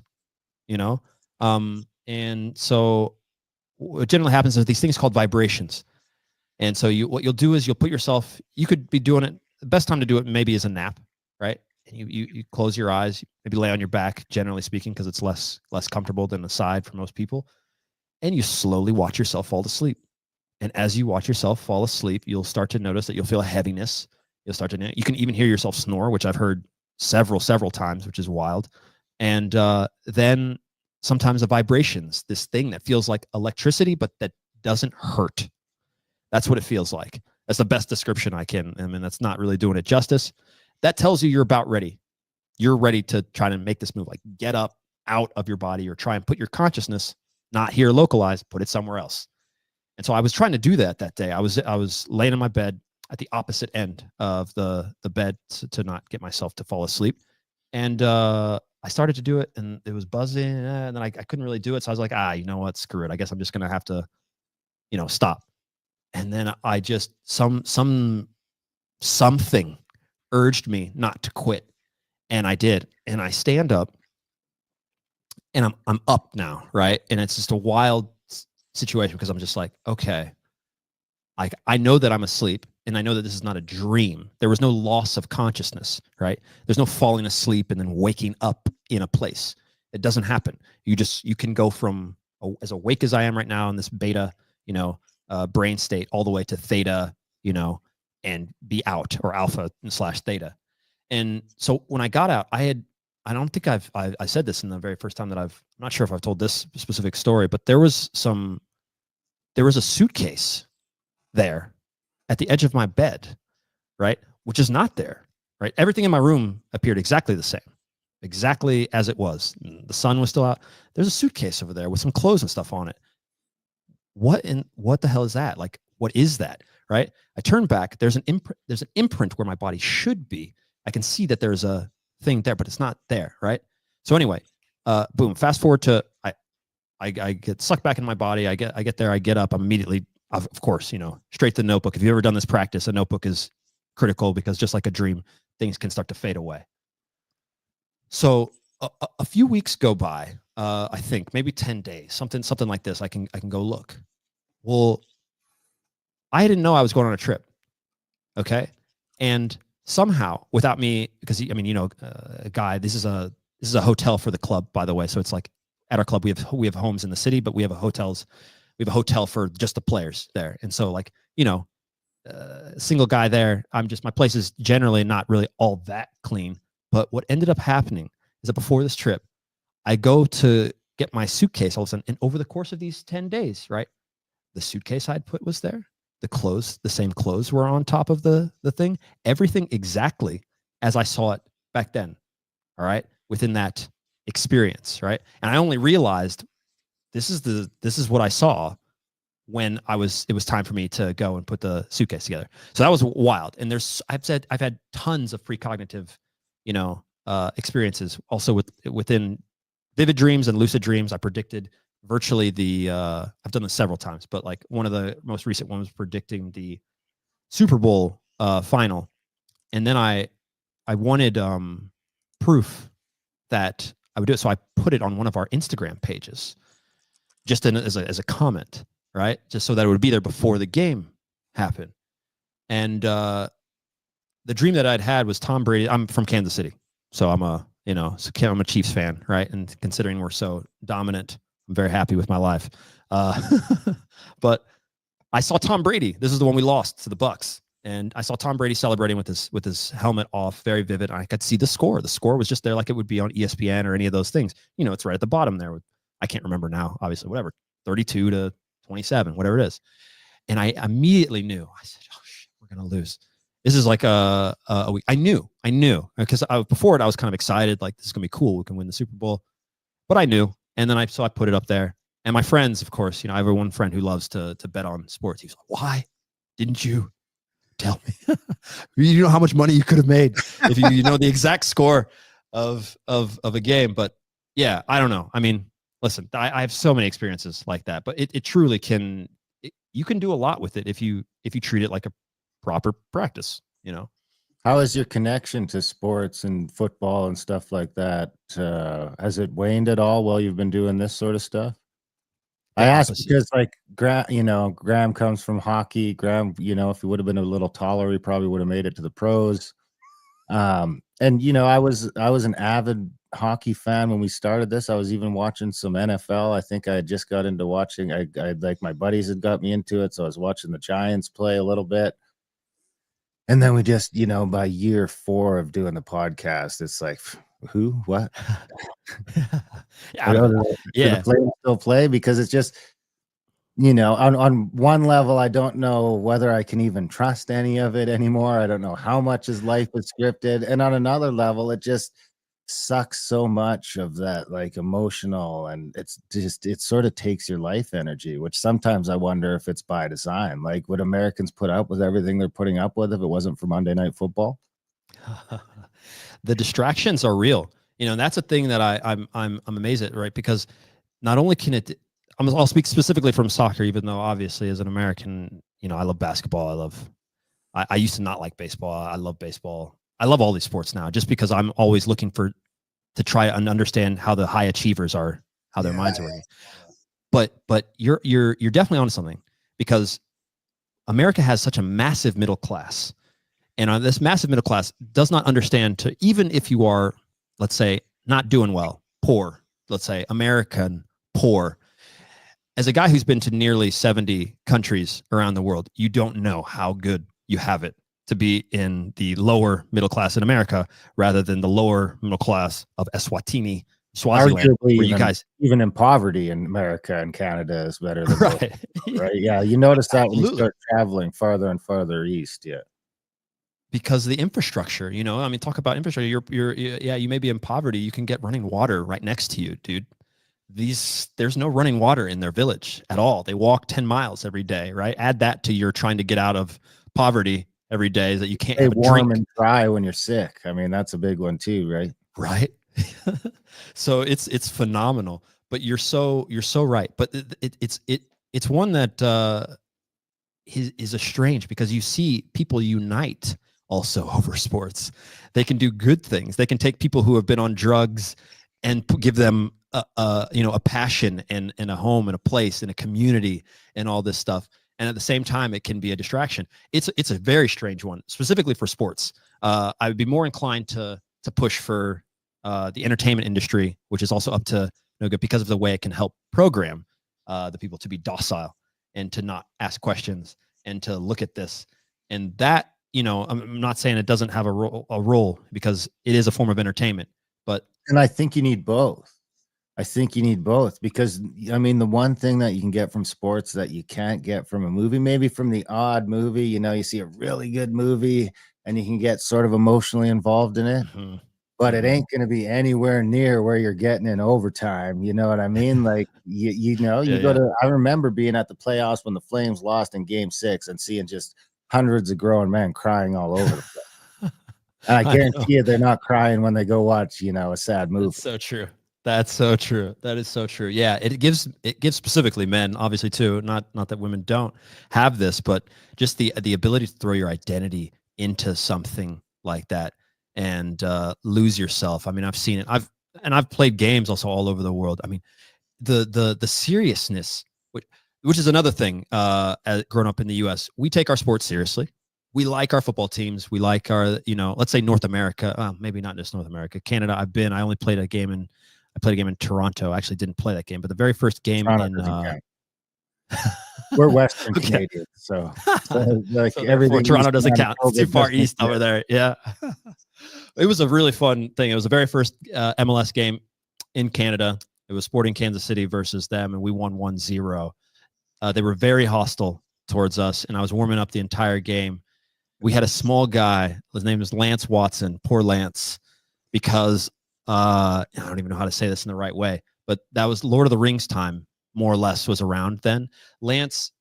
you know? And so what generally happens is these things called vibrations. And so what you'll do is you'll put yourself, you could be doing it. The best time to do it maybe is a nap, right? And you close your eyes, maybe lay on your back, generally speaking, because it's less comfortable than the side for most people. And you slowly watch yourself fall to sleep. And as you watch yourself fall asleep, you'll start to notice that you'll feel a heaviness. You can even hear yourself snore, which I've heard several times, which is wild. And then sometimes the vibrations, this thing that feels like electricity, but that doesn't hurt. That's what it feels like. That's the best description I mean, that's not really doing it justice. That tells you you're about ready. You're ready to try to make this move, like get up out of your body or try and put your consciousness, not here localized, put it somewhere else. And so I was trying to do that day. I was laying in my bed at the opposite end of the bed to not get myself to fall asleep. And I started to do it and it was buzzing and then I couldn't really do it. So I was like, you know what, screw it. I guess I'm just going to have to, you know, stop. And then I just, something urged me not to quit. And I did. And I stand up and I'm up now. Right. And it's just a wild situation because I'm just like, okay, I know that I'm asleep and I know that this is not a dream. There was no loss of consciousness, right? There's no falling asleep and then waking up in a place. It doesn't happen. You can go from as awake as I am right now in this beta, you know, brain state all the way to theta, you know, and be out, or alpha / theta. And so when I got out, I don't think I said this in the very first time that I'm not sure if I've told this specific story, but there was a suitcase there at the edge of my bed, right? Which is not there, right? Everything in my room appeared exactly the same, exactly as it was. The sun was still out. There's a suitcase over there with some clothes and stuff on it. What the hell is that? Like, what is that? Right? I turn back. There's an imprint where my body should be. I can see that there's a thing there, but it's not there. Right? So anyway, boom. Fast forward to I get sucked back in my body. I get there. I get up. I'm immediately, of course, straight to the notebook. If you've ever done this practice, a notebook is critical because just like a dream, things can start to fade away. So a few weeks go by. I think maybe 10 days, something like this. I can go look. Well, I didn't know I was going on a trip. Okay. And somehow without me, because Guy, this is a hotel for the club, by the way. So it's like at our club, we have homes in the city, but we have a hotel for just the players there. And so like, single guy there. My place is generally not really all that clean. But what ended up happening is that before this trip, I go to get my suitcase all of a sudden, and over the course of these 10 days, right, the suitcase I'd put was there. The same clothes were on top of the thing. Everything exactly as I saw it back then. All right, within that experience, right? And I only realized this is what I saw when it was time for me to go and put the suitcase together. So that was wild. And I've had tons of precognitive, experiences also within vivid dreams and lucid dreams. I predicted virtually I've done this several times, but like one of the most recent ones was predicting the Super Bowl final. And then I wanted proof that I would do it. So I put it on one of our Instagram pages just as a comment, right? Just so that it would be there before the game happened. And the dream that I'd had was Tom Brady. I'm from Kansas City. So I'm a Chiefs fan, right? And considering we're so dominant, I'm very happy with my life. But I saw Tom Brady. This is the one we lost to the Bucks. And I saw Tom Brady celebrating with his helmet off, very vivid. I could see the score. The score was just there like it would be on ESPN or any of those things. It's right at the bottom there. I can't remember now, obviously, whatever, 32-27, whatever it is. And I immediately knew. I said, oh, shit, we're going to lose. This is like a week. I knew because before it, I was kind of excited. Like, this is going to be cool. We can win the Super Bowl. But I knew. And then I put it up there. And my friends, of course, I have one friend who loves to bet on sports. He was like, why didn't you tell me? You know how much money you could have made if you know the exact score of a game. But yeah, I don't know. I mean, listen, I have so many experiences like that, but it truly can. You can do a lot with it if you treat it like a proper practice. How is your connection to sports and football and stuff like that? Has it waned at all while you've been doing this sort of stuff? I ask because, like, Graham comes from hockey. Graham, if he would have been a little taller, he probably would have made it to the pros. And I was an avid hockey fan when we started this. I was even watching some NFL. I think I had just got into watching. I like, my buddies had got me into it, so I was watching the Giants play a little bit. And then we just, by year 4 of doing the podcast, it's like, who, what? Yeah. The players still play, because it's just, on one level, I don't know whether I can even trust any of it anymore. I don't know how much his life is scripted. And on another level, it just sucks so much of that, like, emotional, and it sort of takes your life energy, which sometimes I wonder if it's by design. Like, would Americans put up with everything they're putting up with if it wasn't for Monday Night Football? The distractions are real, and that's a thing that I'm amazed at, right? Because not only can it, I'll speak specifically from soccer, even though obviously as an American, I love basketball. I used to not like baseball. I love baseball. I love all these sports now, just because I'm always looking to try and understand how the high achievers are, how their minds are working. But you're definitely onto something, because America has such a massive middle class, and this massive middle class does not understand even if you are, let's say, not doing well, poor, let's say American poor. As a guy who's been to nearly 70 countries around the world, you don't know how good you have it to be in the lower middle class in America rather than the lower middle class of Eswatini, Swaziland, where you guys, even in poverty in America and Canada, is better than right. Right? Yeah, you notice that when you start traveling farther and farther east. Yeah, because the infrastructure, talk about infrastructure. You may be in poverty, you can get running water right next to you, dude. there's no running water in their village at all. They walk 10 miles every day, right? Add that to your trying to get out of poverty every day, that you can't Stay have a warm drink. and dry when you're sick. I mean, that's a big one too, right? Right. So it's phenomenal, but you're so right. But it's one that is a strange, because you see people unite also over sports. They can do good things. They can take people who have been on drugs and give them a passion and a home and a place and a community and all this stuff. And at the same time, it can be a distraction. It's a very strange one, specifically for sports. I would be more inclined to push for the entertainment industry, which is also up to no good, because of the way it can help program the people to be docile and to not ask questions and to look at this. And that, I'm not saying it doesn't have a role, because it is a form of entertainment, but. And I think you need both. Because, I mean, the one thing that you can get from sports that you can't get from a movie, maybe from the odd movie, you see a really good movie and you can get sort of emotionally involved in it, but it ain't going to be anywhere near where you're getting in overtime. You know what I mean? Like, you go to, I remember being at the playoffs when the Flames lost in Game 6 and seeing just hundreds of grown men crying all over the place. And I guarantee you they're not crying when they go watch, a sad movie. That's so true. That's so true. That is so true. Yeah, it gives specifically men, obviously too. Not that women don't have this, but just the ability to throw your identity into something like that and lose yourself. I mean, I've seen it. I've played games also all over the world. I mean, the seriousness, which is another thing. Growing up in the U.S., we take our sports seriously. We like our football teams. We like our, let's say North America. Maybe not just North America. Canada. I only played a game in Toronto. I actually didn't play that game, but the very first game we're Western Canadians, so like so everything. Toronto doesn't count. It's too far east over there. Yeah. It was a really fun thing. It was the very first MLS game in Canada. It was Sporting Kansas City versus them, and we won 1-0. They were very hostile towards us, and I was warming up the entire game. We had a small guy. His name was Lance Watson. Poor Lance, because I don't even know how to say this in the right way, but that was Lord of the Rings time, more or less, was around then. Lance,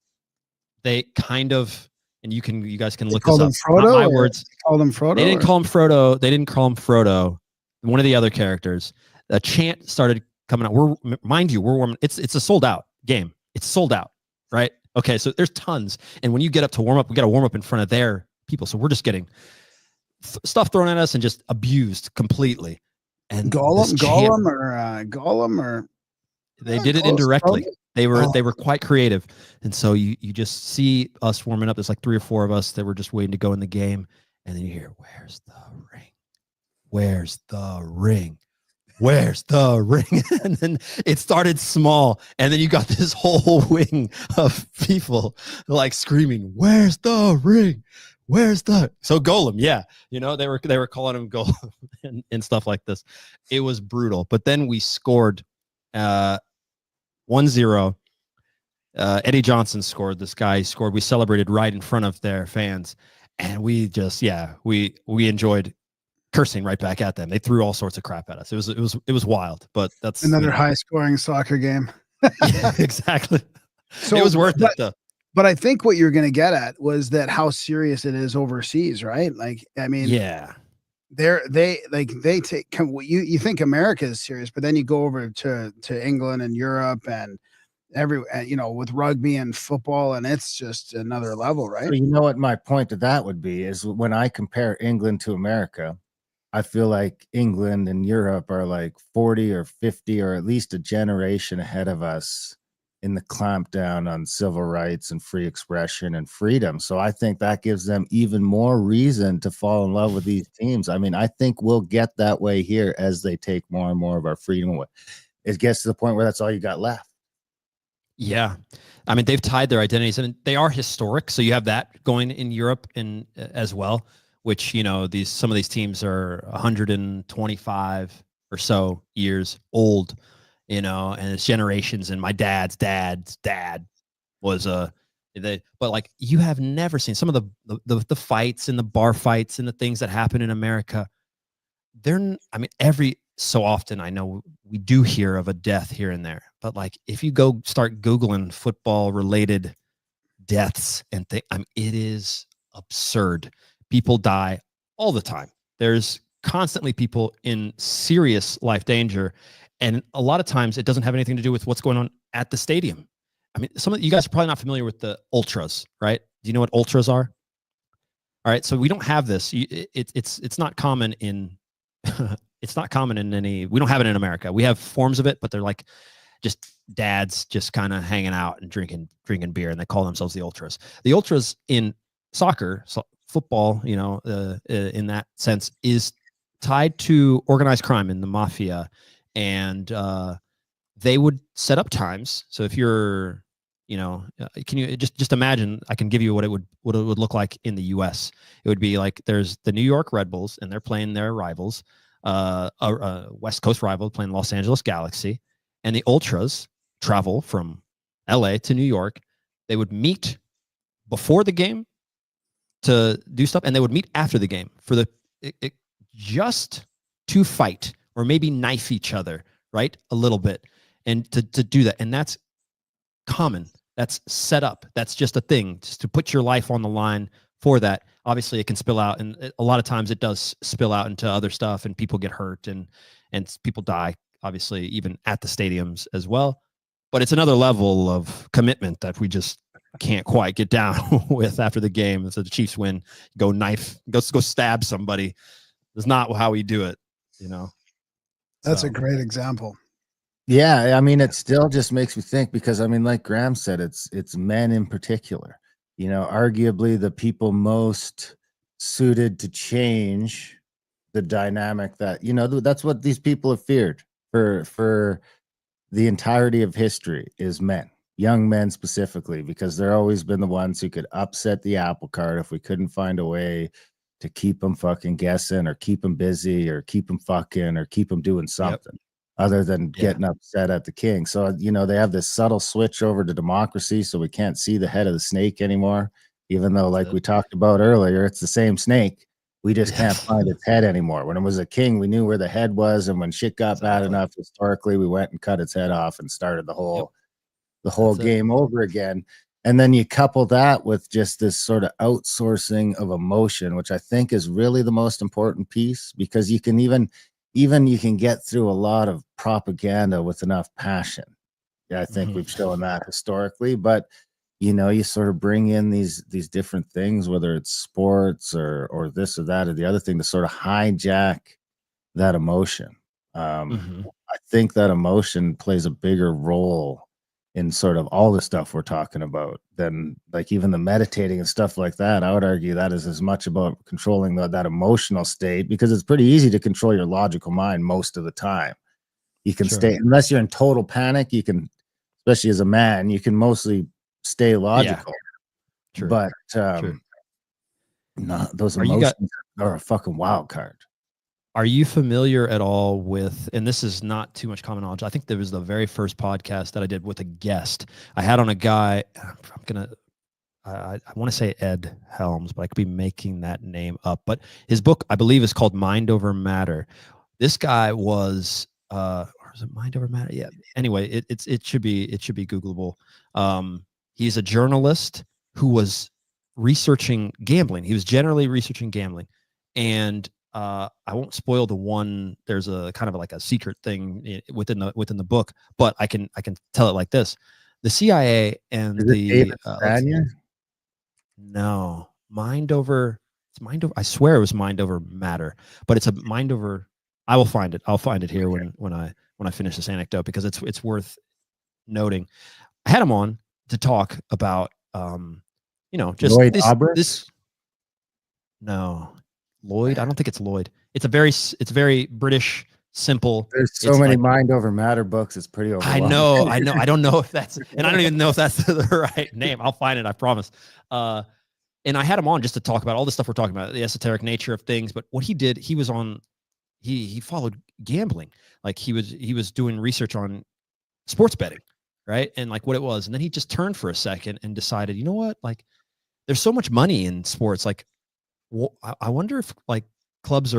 they kind of, and you guys can look this up. Frodo, not my words. Called him Frodo. They didn't call him Frodo. They didn't call him Frodo. One of the other characters. A chant started coming out. Mind you, we're warming. It's a sold out game. It's sold out, right? Okay, so there's tons. And when you get up to warm up, we got to warm up in front of their people. So we're just getting stuff thrown at us and just abused completely. And Gollum or they did it indirectly. They were quite creative. And so you just see us warming up. There's like 3 or 4 of us that were just waiting to go in the game. And then you hear, "Where's the ring? Where's the ring? Where's the ring?" And then it started small. And then you got this whole wing of people like screaming, "Where's the ring? Where's the..." So Golem, yeah. They were calling him Golem and stuff like this. It was brutal. But then we scored 1-0. Eddie Johnson scored. This guy scored. We celebrated right in front of their fans. And we just, we enjoyed cursing right back at them. They threw all sorts of crap at us. It was wild, but that's another high scoring soccer game. Yeah, exactly. So it was worth it though. But I think what you're going to get at was that how serious it is overseas, right? Like, I mean, yeah, they take, you think America is serious, but then you go over to England and Europe and with rugby and football, and it's just another level, right? So you know what my point to that would be is when I compare England to America, I feel like England and Europe are like 40 or 50 or at least a generation ahead of us in the clampdown on civil rights and free expression and freedom. So I think that gives them even more reason to fall in love with these teams. I mean, I think we'll get that way here as they take more and more of our freedom away. It gets to the point where that's all you got left. Yeah. I mean, they've tied their identities and they are historic. So you have that going in Europe and as well, which, some of these teams are 125 or so years old, and it's generations. And my dad's dad was but like you have never seen some of the fights and the bar fights and the things that happen in America. so often I know we do hear of a death here and there, but like if you go start Googling football related deaths and things, I mean, it is absurd. People die all the time. There's constantly people in serious life danger. And a lot of times it doesn't have anything to do with what's going on at the stadium. I mean, some of you guys are probably not familiar with the ultras, right? Do you know what ultras are? All right. So we don't have this. It's not common in, it's not common in any, we don't have it in America. We have forms of it, but they're like just dads just kind of hanging out and drinking beer, and they call themselves the ultras. The ultras in soccer, football, you know, in that sense, is tied to organized crime in the mafia, and they would set up times. So if you're, you know, can you just imagine? I can give you what it would look like in the U.S. It would be like there's the New York Red Bulls, and they're playing their rivals, a West Coast rival playing Los Angeles Galaxy, and the ultras travel from LA to New York. They would meet before the game to do stuff, and they would meet after the game for the just to fight or maybe knife each other, right? A little bit, and to do that. And that's common. That's set up. That's just a thing, just to put your life on the line for that. Obviously it can spill out, and a lot of times it does spill out into other stuff, and people get hurt and people die, obviously, even at the stadiums as well. But it's another level of commitment that we just can't quite get down with after the game. So the Chiefs win, go stab somebody. That's not how we do it, you know. That's a great example. Yeah, I mean, it still just makes me think, because I mean, like Graham said, it's men in particular, you know, arguably the people most suited to change the dynamic that, you know, that's what these people have feared for the entirety of history, is men, young men specifically, because they're always been the ones who could upset the apple cart if we couldn't find a way to keep them fucking guessing, or keep them busy, or keep them fucking, or keep them doing something other than getting upset at the king. So, you know, they have this subtle switch over to democracy, so we can't see the head of the snake anymore, even though, like we talked about earlier, it's the same snake. We just can't find its head anymore. When it was a king, we knew where the head was, and when shit got bad enough historically, we went and cut its head off and started the whole game over again. And then you couple that with just this sort of outsourcing of emotion, which I think is really the most important piece, because you can even you can get through a lot of propaganda with enough passion. Yeah, I think we've shown that historically, but you know, you sort of bring in these different things, whether it's sports or this or that or the other thing, to sort of hijack that emotion. I think that emotion plays a bigger role in sort of all the stuff we're talking about than like even the meditating and stuff like that. I would argue that is as much about controlling that emotional state, because it's pretty easy to control your logical mind most of the time. You can stay, unless you're in total panic, you can, especially as a man, you can mostly stay logical. But no, those emotions are a fucking wild card. Are you familiar at all with, and this is not too much common knowledge, I think there was the very first podcast that I did with a guest. I had on a guy, I want to say Ed Helms, but I could be making that name up. But his book, I believe, is called Mind Over Matter. This guy was, or is it Mind Over Matter? Yeah. Anyway, it should be Googleable. He's a journalist who was researching gambling. He was generally researching gambling, and I won't spoil the one. There's a kind of like a secret thing within the book, but I can tell it like this: the CIA and no, Mind Over. It's Mind Over. I swear it was Mind Over Matter, but it's a Mind Over. I will find it. I'll find it here when I finish this anecdote, because it's worth noting. I had him on to talk about you know, just Lloyd this. No. Lloyd, I don't think it's Lloyd. It's very British, simple. There's so many Mind Over Matter books. It's pretty overwhelming. I know. I don't know if that's, and I don't even know if that's the right name. I'll find it, I promise. And I had him on just to talk about all the stuff we're talking about, the esoteric nature of things. But what he did, he was on, he followed gambling. Like he was doing research on sports betting, right? And like what it was. And then he just turned for a second and decided, you know what? Like there's so much money in sports. Like, well, I wonder if like clubs,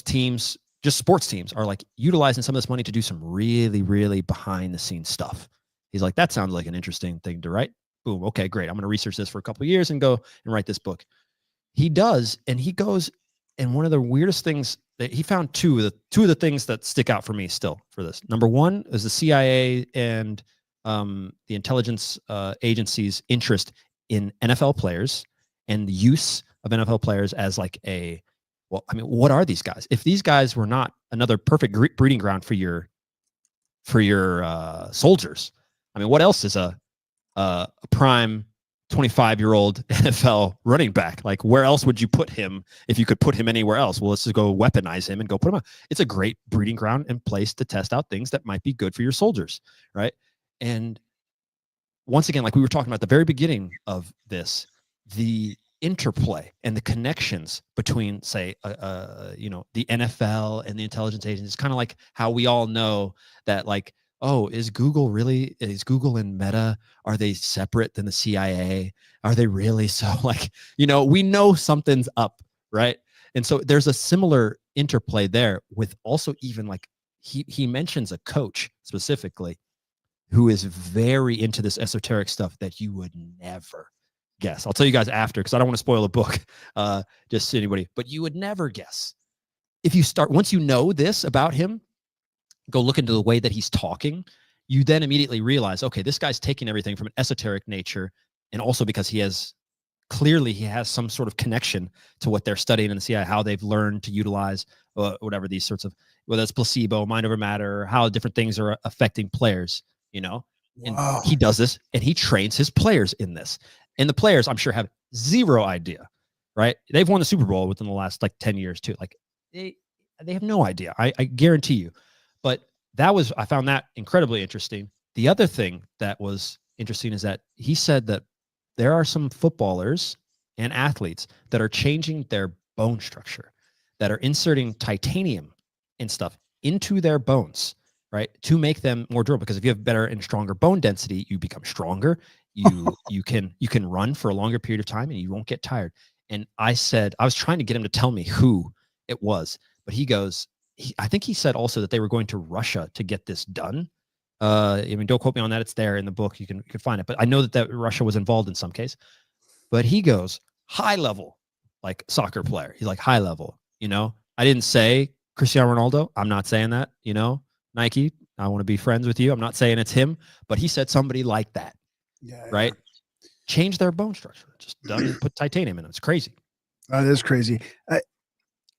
teams just sports teams are like utilizing some of this money to do some really, really behind the scenes stuff. He's like, that sounds like an interesting thing to write. Boom. Okay, great. I'm going to research this for a couple of years and go and write this book. He does. And he goes, and one of the weirdest things that he found two of the things that stick out for me still for this. Number one is the CIA and the intelligence agency's interest in NFL players and the use of NFL players as like well, I mean, what are these guys? If these guys were not another perfect breeding ground for your soldiers, I mean, what else is a prime 25-year-old NFL running back? Like, where else would you put him if you could put him anywhere else? Well, let's just go weaponize him and go put him out. It's a great breeding ground and place to test out things that might be good for your soldiers, right? And once again, like we were talking about at the very beginning of this, the interplay and the connections between, say, the NFL and the intelligence agencies. It's kind of like how we all know that, like, oh, is Google and Meta, are they separate than the CIA? Are they really? So, like, we know something's up, right? And so there's a similar interplay there with also even like he mentions a coach specifically who is very into this esoteric stuff that you would never guess. I'll tell you guys after because I don't want to spoil the book, just to anybody, but you would never guess. If you start, once you know this about him, go look into the way that he's talking, you then immediately realize, okay, this guy's taking everything from an esoteric nature, and also because he has some sort of connection to what they're studying in the CIA, how they've learned to utilize whatever these sorts of, whether it's placebo, mind over matter, how different things are affecting players, Wow. And he does this and he trains his players in this. And the players, I'm sure, have zero idea, right? They've won the Super Bowl within the last like 10 years too. Like they have no idea. I guarantee you. But I found that incredibly interesting. The other thing that was interesting is that he said that there are some footballers and athletes that are changing their bone structure, that are inserting titanium and stuff into their bones, right, to make them more durable. Because if you have better and stronger bone density, you become stronger. You can run for a longer period of time and you won't get tired. And I was trying to get him to tell me who it was, but he goes, I think he said also that they were going to Russia to get this done. I mean, don't quote me on that. It's there in the book. You can find it. But I know that Russia was involved in some case. But he goes, high level, like soccer player. He's like, high level, I didn't say Cristiano Ronaldo. I'm not saying that, Nike, I want to be friends with you. I'm not saying it's him. But he said somebody like that, right? Yeah. Change their bone structure. Just done and put titanium in them. It's crazy. That is crazy.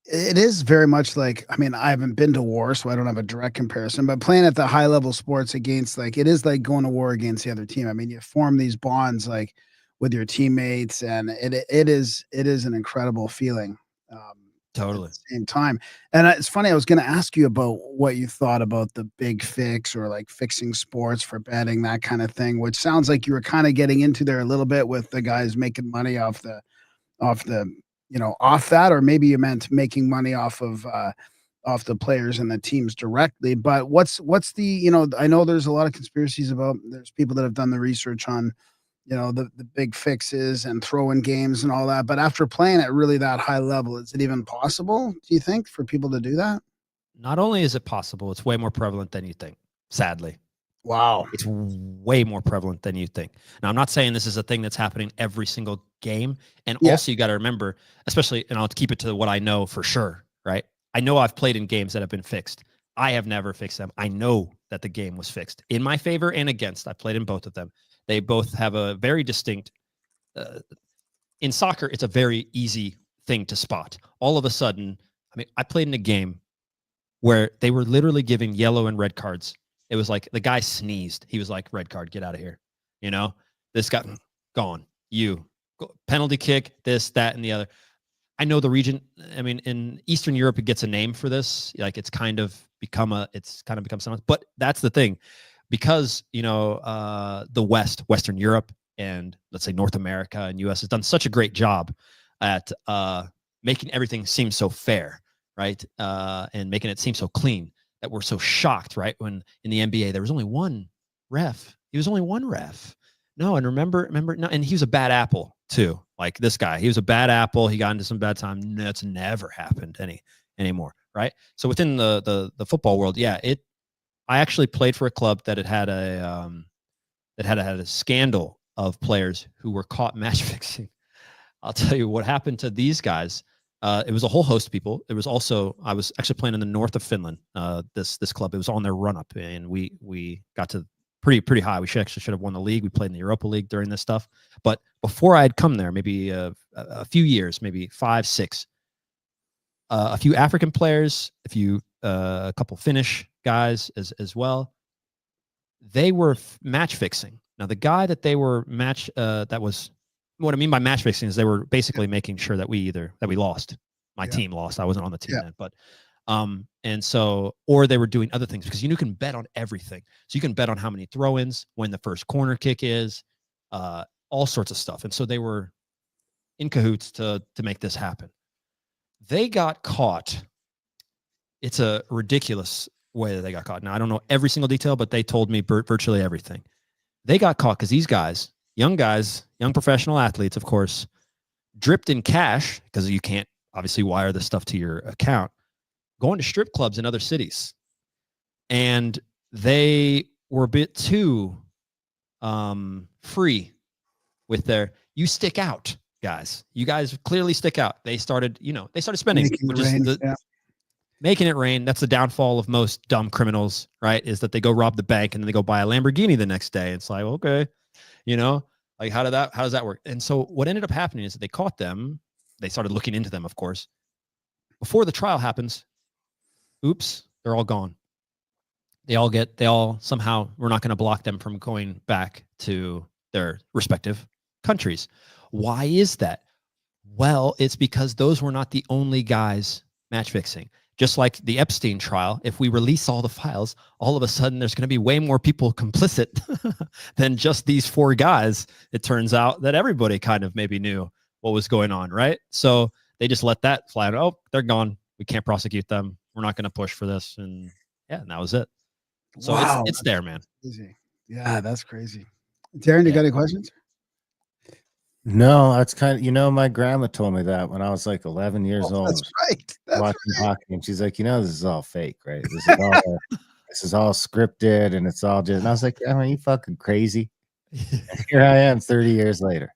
It is very much like, I mean, I haven't been to war, so I don't have a direct comparison, but playing at the high level sports against, like, it is like going to war against the other team. I mean, you form these bonds like with your teammates, and it is an incredible feeling. Totally. At the same time. And it's funny, I was going to ask you about what you thought about the big fix or like fixing sports for betting, that kind of thing, which sounds like you were kind of getting into there a little bit with the guys making money off that, or maybe you meant making money off the players and the teams directly. But what's the, I know there's a lot of conspiracies about, there's people that have done the research on, the big fixes and throw-in games and all that. But after playing at really that high level, is it even possible, do you think, for people to do that? Not only is it possible, it's way more prevalent than you think, sadly. Wow. It's way more prevalent than you think. Now, I'm not saying this is a thing that's happening every single game. And also you got to remember, especially, and I'll keep it to what I know for sure, right? I know I've played in games that have been fixed. I have never fixed them. I know that the game was fixed in my favor and against. I played in both of them. They both have a very distinct, in soccer, it's a very easy thing to spot. All of a sudden, I mean, I played in a game where they were literally giving yellow and red cards. It was like the guy sneezed. He was like, red card, get out of here. This got gone. Penalty kick, this, that, and the other. I know the region. I mean, in Eastern Europe, it gets a name for this. Like it's kind of become something. But that's the thing, because the Western Europe, and let's say North America and US has done such a great job at making everything seem so fair, right? And making it seem so clean, that we're so shocked, right? When in the NBA, there was only one ref. He was only one ref. No, and remember, no, and he was a bad apple too. Like this guy, he was a bad apple. He got into some bad time. That's never happened anymore. right? So within the football world, yeah, I actually played for a club that had a scandal of players who were caught match fixing. I'll tell you what happened to these guys. It was a whole host of people. It was also, I was actually playing in the north of Finland. This club, it was on their run up, and we got to pretty high. We should have won the league. We played in the Europa League during this stuff. But before I had come there, maybe a few years, maybe 5, 6, a few African players, a couple Finnish guys as well. They were match fixing. Now the guy that they were what I mean by match fixing is they were basically making sure that we lost. My team lost. I wasn't on the team then, but and so, or they were doing other things, because you can bet on everything. So you can bet on how many throw-ins, when the first corner kick is, all sorts of stuff. And so they were in cahoots to make this happen. They got caught. It's a ridiculous way that they got caught. Now, I don't know every single detail, but they told me virtually everything. They got caught because these guys, young professional athletes, of course, dripped in cash, because you can't obviously wire this stuff to your account, going to strip clubs in other cities. And they were a bit too free with you stick out, guys. You guys clearly stick out. They started spending, making it rain. That's the downfall of most dumb criminals, right? Is that they go rob the bank and then they go buy a Lamborghini the next day. It's like, okay, like how does that work? And so what ended up happening is that they caught them. They started looking into them, of course. Before the trial happens, oops, they're all gone. They all somehow, we're not going to block them from going back to their respective countries. Why is that? Well, it's because those were not the only guys match fixing. Just like the Epstein trial, if we release all the files, all of a sudden there's going to be way more people complicit than just these 4 guys. It turns out that everybody kind of maybe knew what was going on, right? So they just let that fly. Oh, they're gone. We can't prosecute them. We're not going to push for this. And and that was it. So wow, it's there, man. Crazy. Yeah, that's crazy. Darren, you got any questions? No, that's kind of, my grandma told me that when I was like 11 years old. That's right. Watching hockey, and she's like, this is all fake, right? This is all scripted, and it's all just. And I was like, Grandma, you fucking crazy. Here I am 30 years later.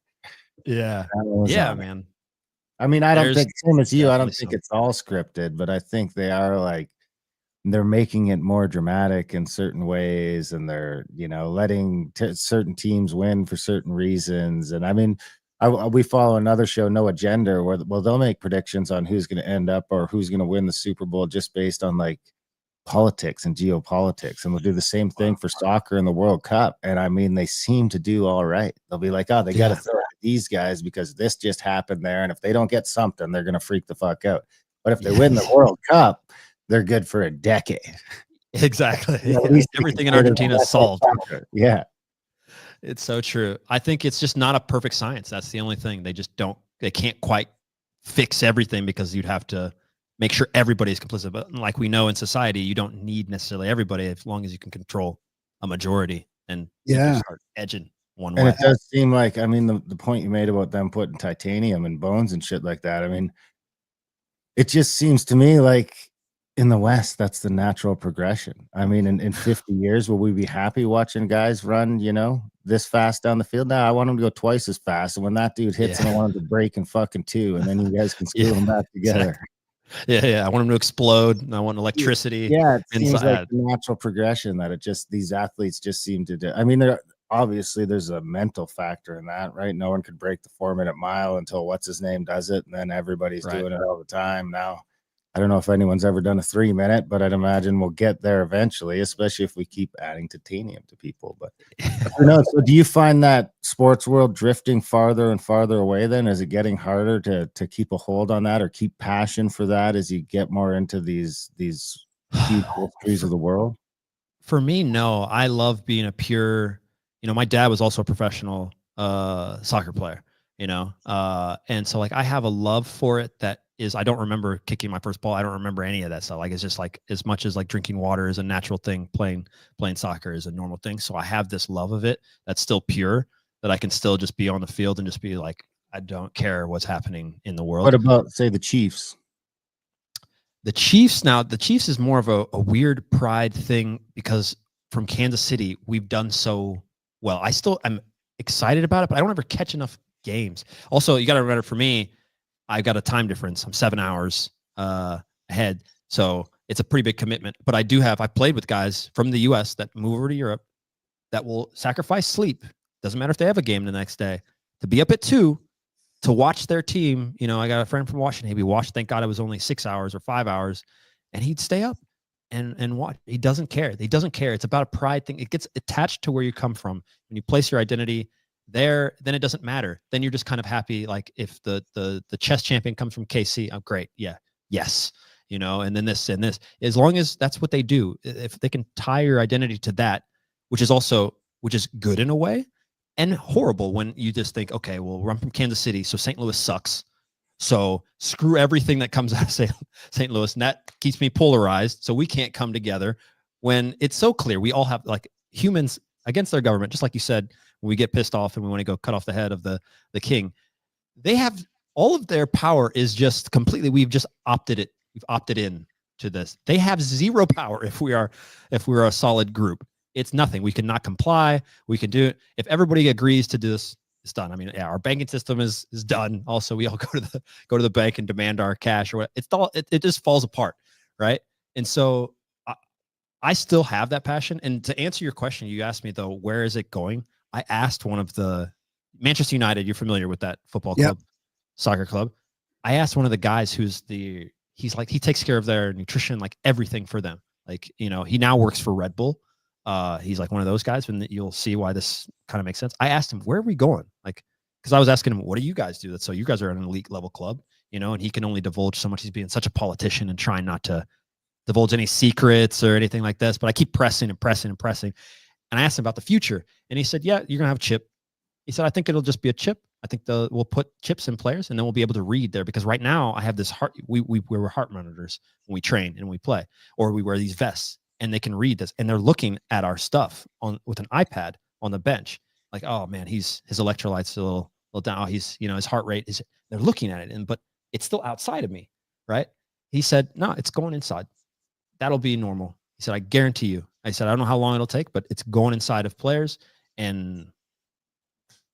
Yeah, man. I mean, I don't think, same as you, I don't think it's all scripted, but I think they are they're making it more dramatic in certain ways, and they're, letting certain teams win for certain reasons. And I mean, we follow another show, No Agenda, where they'll make predictions on who's going to end up or who's going to win the Super Bowl just based on politics and geopolitics. And we'll do the same thing for soccer in the World Cup. And I mean, they seem to do all right. They'll be like, oh, they got to throw at these guys because this just happened there. And if they don't get something, they're going to freak the fuck out. But if they win the World Cup, they're good for a decade. Exactly. Everything in Argentina is solved. Yeah. It's so true. I think it's just not a perfect science. That's the only thing. They can't quite fix everything, because you'd have to make sure everybody's complicit. But like we know in society, you don't need necessarily everybody, as long as you can control a majority and start edging one way. And it does seem like, I mean, the point you made about them putting titanium in bones and shit like that. I mean, it just seems to me like in the West, that's the natural progression. I mean, in 50 years, will we be happy watching guys run, this fast down the field? Now I want them to go twice as fast. And when that dude hits, and I want him to break in fucking 2, and then you guys can screw them back together. Exactly. Yeah. I want them to explode. And I want electricity. Yeah, it seems like the natural progression that these athletes just seem to do. I mean, obviously there's a mental factor in that, right? No one could break the 4-minute mile until what's his name does it, and then everybody's doing it all the time now. I don't know if anyone's ever done a 3-minute, but I'd imagine we'll get there eventually, especially if we keep adding titanium to people. But who knows? So do you find that sports world drifting farther and farther away then? Is it getting harder to keep a hold on that or keep passion for that as you get more into these huge histories of the world? For me, no. I love being a pure, my dad was also a professional soccer player, and so I have a love for it that is, I don't remember kicking my first ball. I don't remember any of that stuff. It's just as much as drinking water is a natural thing, playing soccer is a normal thing. So I have this love of it that's still pure, that I can still just be on the field and just be like, I don't care what's happening in the world. What about, say, the Chiefs? The Chiefs is more of a weird pride thing because from Kansas City, we've done so well. I'm excited about it, but I don't ever catch enough games. Also, you got to remember, for me, I've got a time difference. I'm 7 hours ahead. So it's a pretty big commitment. But I've played with guys from the US that move over to Europe that will sacrifice sleep. Doesn't matter if they have a game the next day, to be up at 2 to watch their team. You know, I got a friend from Washington. He watched, thank God it was only 6 hours or 5 hours, and he'd stay up and watch. He doesn't care. He doesn't care. It's about a pride thing. It gets attached to where you come from. When you place your identity there, then it doesn't matter. Then you're just kind of happy. Like if the chess champion comes from KC, oh great, yeah, yes, you know, and then this and this. As long as that's what they do, if they can tie your identity to that, which is good in a way, and horrible when you just think, okay, well, I'm from Kansas City, so St. Louis sucks. So screw everything that comes out of St. Louis, and that keeps me polarized. So we can't come together when it's so clear. We all have, like, humans against their government, just like you said, when we get pissed off and we want to go cut off the head of the king. They have all of their power is just completely. We've just opted in to this. They have zero power if we're a solid group. It's nothing. We cannot comply. We can do it. If everybody agrees to do this, it's done. I mean, yeah, our banking system is done. Also, we all go to the bank and demand our cash or what. It just falls apart, right? And so I still have that passion. And to answer your question, you asked me though, where is it going? I asked one of the Manchester United. You're familiar with that football club, soccer club. I asked one of the guys he takes care of their nutrition, like everything for them. Like, you know, he now works for Red Bull. He's like one of those guys, and you'll see why this kind of makes sense. I asked him, where are we going? Like, because I was asking him, what do you guys do? So you guys are an elite level club, you know, and he can only divulge so much. He's being such a politician and trying not to divulge any secrets or anything like this. But I keep pressing and pressing and pressing. And I asked him about the future, and he said, yeah, you're going to have a chip. He said, I think it'll just be a chip. I think we'll put chips in players, and then we'll be able to read there. Because right now I have this heart. We wear heart monitors when we train and we play, or we wear these vests, and they can read this, and they're looking at our stuff with an iPad on the bench. Like, oh man, his electrolytes a little down. Oh, he's, you know, his heart rate is. They're looking at it, but it's still outside of me, right? He said, no, it's going inside. That'll be normal. He said, I guarantee you. I said, I don't know how long it'll take, but it's going inside of players, and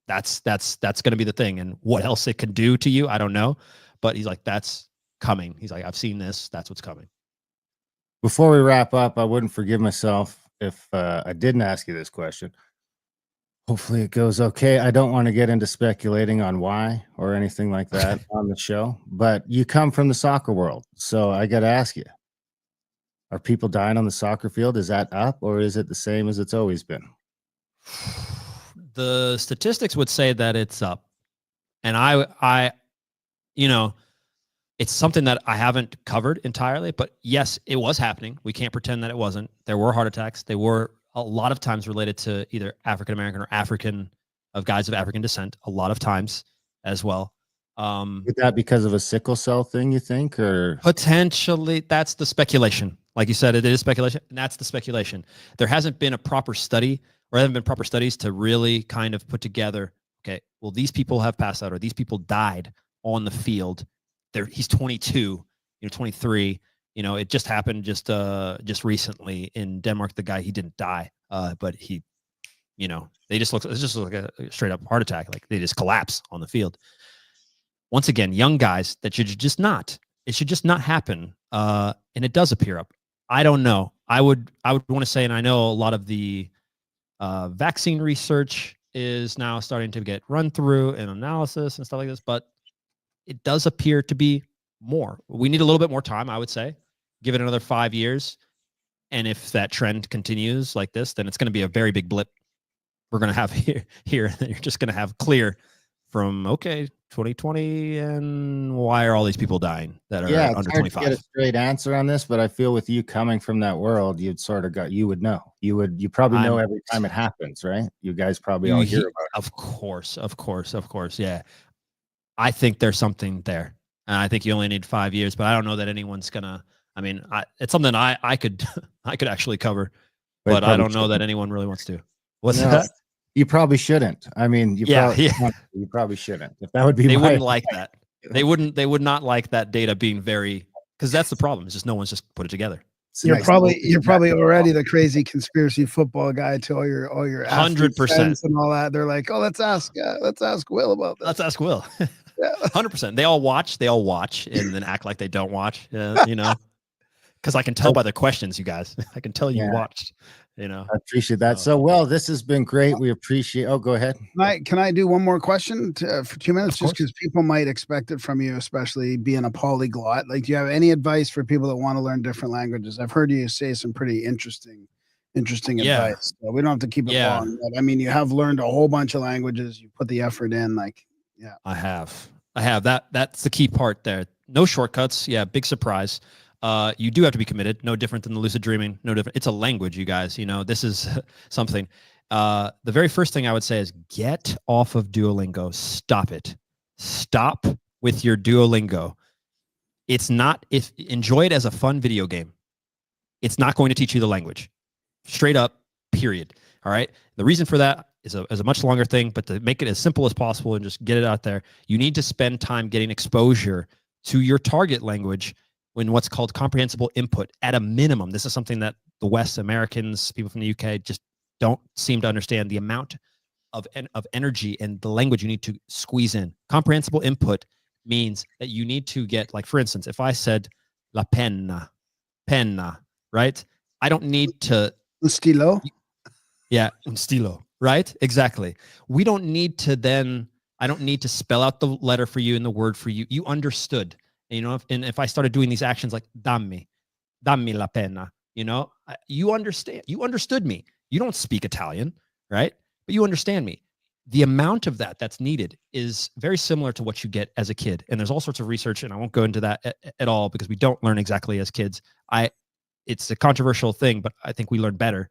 that's going to be the thing. And what else it can do to you, I don't know. But he's like, that's coming. He's like, I've seen this. That's what's coming. Before we wrap up, I wouldn't forgive myself if I didn't ask you this question. Hopefully it goes okay. I don't want to get into speculating on why or anything like that on the show, but you come from the soccer world. So I got to ask you, are people dying on the soccer field? Is that up, or is it the same as it's always been? The statistics would say that it's up. And I, you know, it's something that I haven't covered entirely, but yes, it was happening. We can't pretend that it wasn't. There were heart attacks. They were a lot of times related to either African-American or guys of African descent, a lot of times as well. Is that because of a sickle cell thing, you think, or? Potentially, that's the speculation. Like you said, it is speculation, and that's the speculation. There hasn't been a proper study, or haven't been proper studies to really kind of put together, okay, well, these people have passed out, or these people died on the field. He's 22, you know, 23. You know, it just happened just recently in Denmark. The guy, he didn't die, but he, you know, it's just like a straight up heart attack. Like they just collapse on the field. Once again, young guys, it should just not happen. And it does appear up. I don't know. I would want to say, and I know a lot of the vaccine research is now starting to get run through and analysis and stuff like this, but it does appear to be more. We need a little bit more time, I would say. Give it another 5 years. And if that trend continues like this, then it's going to be a very big blip we're going to have here. And then you're just going to have clear from, okay, 2020, and why are all these people dying that are under 25? To get a straight answer on this, but I feel with you coming from that world, you would know. You probably know every time it happens, right? You guys probably all hear about it. Of course. Yeah. I think there's something there. And I think you only need 5 years, but I don't know that anyone's gonna. I mean, it's something I could actually cover, but I don't know that anyone really wants to. What's that? You probably shouldn't. I mean, you probably shouldn't. If that would be, they wouldn't like that. They would not like that data being very because that's the problem. It's just no one's just put it together. You're Like, probably already the crazy conspiracy football guy to all your 100% and all that. They're like, oh, let's ask Will about this. Let's ask Will. Yeah. 100%. They all watch and then act like they don't watch, you know, because I can tell by the questions, you guys. I can tell you Yeah. watched, you know. I appreciate that. So, well, this has been great. We appreciate. Oh, go ahead. Can I do one more question for 2 minutes? Of Just course. because people might expect it from you, especially being a polyglot. Like, do you have any advice for people that want to learn different languages? I've heard you say some pretty interesting Yeah. advice. So we don't have to keep it Yeah. long. But I mean, you have learned a whole bunch of languages. You put the effort in. Like, yeah. I have. That's the key part there. No shortcuts. Yeah, big surprise. You do have to be committed. No different than the lucid dreaming. No different. It's a language, you guys. You know, this is something. The very first thing I would say is get off of Duolingo. Stop it. Stop with your Duolingo. It's not. If enjoy it as a fun video game. It's not going to teach you the language. Straight up. Period. All right. The reason for that is a much longer thing, but to make it as simple as possible and just get it out there, you need to spend time getting exposure to your target language when what's called comprehensible input at a minimum. This is something that the West Americans, people from the UK, just don't seem to understand the amount of energy and the language you need to squeeze in. Comprehensible input means that you need to get, like, for instance, if I said la penna, right? I don't need to. Un stilo. Yeah, un stilo, right? Exactly. We don't need to then, I don't need to spell out the letter for you and the word for you. You understood. You know, if I started doing these actions like dammi la penna, you know, you understand. You understood me. You don't speak Italian, right? But you understand me. The amount of that's needed is very similar to what you get as a kid. And there's all sorts of research, and I won't go into that at all because we don't learn exactly as kids. It's a controversial thing, but I think we learn better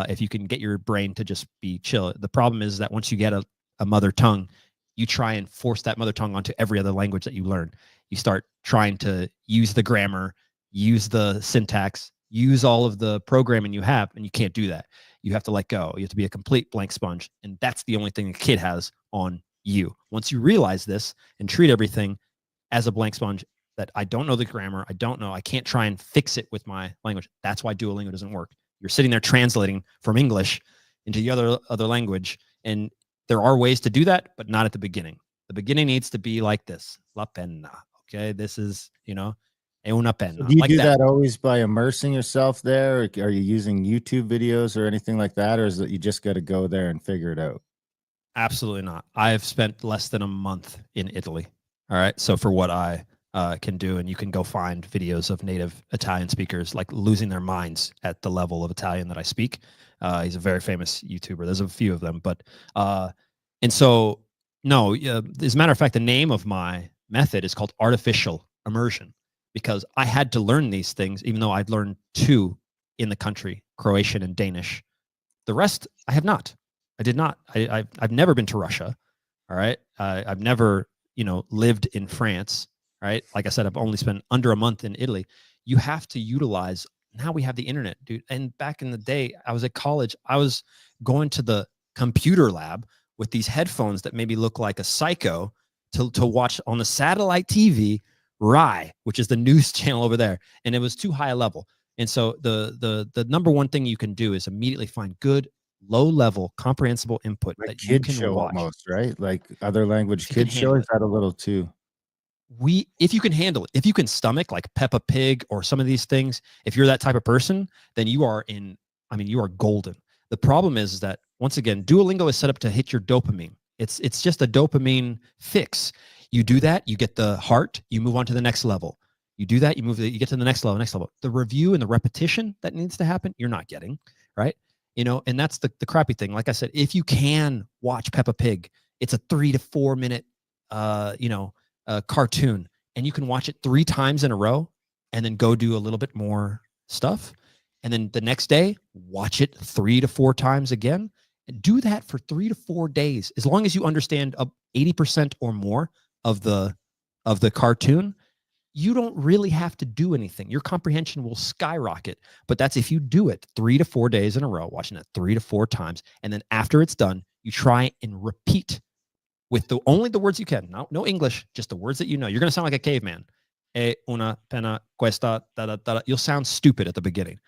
if you can get your brain to just be chill. The problem is that once you get a mother tongue, you try and force that mother tongue onto every other language that you learn. You start trying to use the grammar, use the syntax, use all of the programming you have, and you can't do that. You have to let go. You have to be a complete blank sponge, and that's the only thing a kid has on you. Once you realize this and treat everything as a blank sponge, that I don't know the grammar, I can't try and fix it with my language. That's why Duolingo doesn't work. You're sitting there translating from English into the other language, and there are ways to do that, but not at the beginning. The beginning needs to be like this: la penna. Okay, this is, you know, è una penna. So do you like do that always by immersing yourself there? Or are you using YouTube videos or anything like that, or is it you just got to go there and figure it out? Absolutely not. I've spent less than a month in Italy. All right, so for what I can do, and you can go find videos of native Italian speakers like losing their minds at the level of Italian that I speak. He's a very famous YouTuber. There's a few of them, but and so no. As a matter of fact, the name of my method is called artificial immersion because I had to learn these things, even though I'd learned 2 in the country, Croatian and Danish. The rest I have not. I did not. I've never been to Russia. All right, I've never lived in France. Right? Like I said, I've only spent under a month in Italy. You have to utilize, now we have the internet, dude. And back in the day, I was at college. I was going to the computer lab with these headphones that maybe look like a psycho to watch on the satellite TV, RAI, which is the news channel over there. And it was too high a level. And so the number one thing you can do is immediately find good, low level, comprehensible input Like that you kid can show watch. almost, right? Like other language If you kid can show, handle is that a little too? If you can handle it, if you can stomach like Peppa Pig or some of these things, if you're that type of person, then you are you are golden. The problem is that, once again, Duolingo is set up to hit your dopamine. It's just a dopamine fix. You do that, you get the heart, you move on to the next level. You do that, you get to the next level. The review and the repetition that needs to happen, you're not getting, right? And that's the crappy thing. Like I said, if you can watch Peppa Pig, it's a 3 to 4 minute, cartoon, and you can watch it 3 times in a row and then go do a little bit more stuff. And then the next day, watch it 3 to 4 times again, and do that for 3 to 4 days. As long as you understand 80% or more of the cartoon, you don't really have to do anything. Your comprehension will skyrocket. But that's if you do it 3 to 4 days in a row, watching it 3 to 4 times. And then after it's done, you try and repeat with only the words you can. No English, just the words that you know. You're going to sound like a caveman. e una penna questa, da, da, da. You'll sound stupid at the beginning.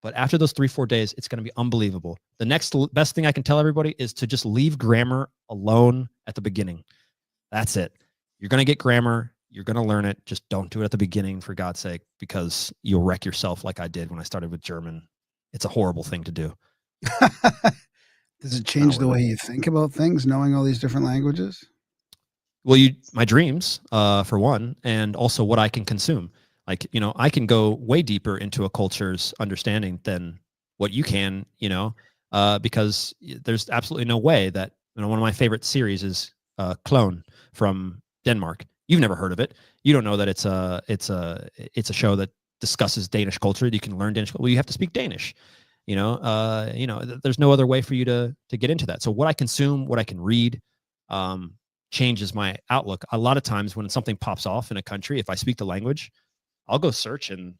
But after those 3-4 days, it's going to be unbelievable. The next best thing I can tell everybody is to just leave grammar alone at the beginning. That's it. You're going to get grammar. You're going to learn it. Just don't do it at the beginning, for God's sake, because you'll wreck yourself like I did when I started with German. It's a horrible thing to do. Does it change the way you think about things, knowing all these different languages? Well, my dreams, for one, and also what I can consume. Like, I can go way deeper into a culture's understanding than what you can, because there's absolutely no way that, one of my favorite series is Clone from Denmark. You've never heard of it. You don't know that it's a show that discusses Danish culture. You can learn Danish. Well, you have to speak Danish. There's no other way for you to get into that. So what I consume, what I can read, changes my outlook. A lot of times when something pops off in a country, if I speak the language, I'll go search in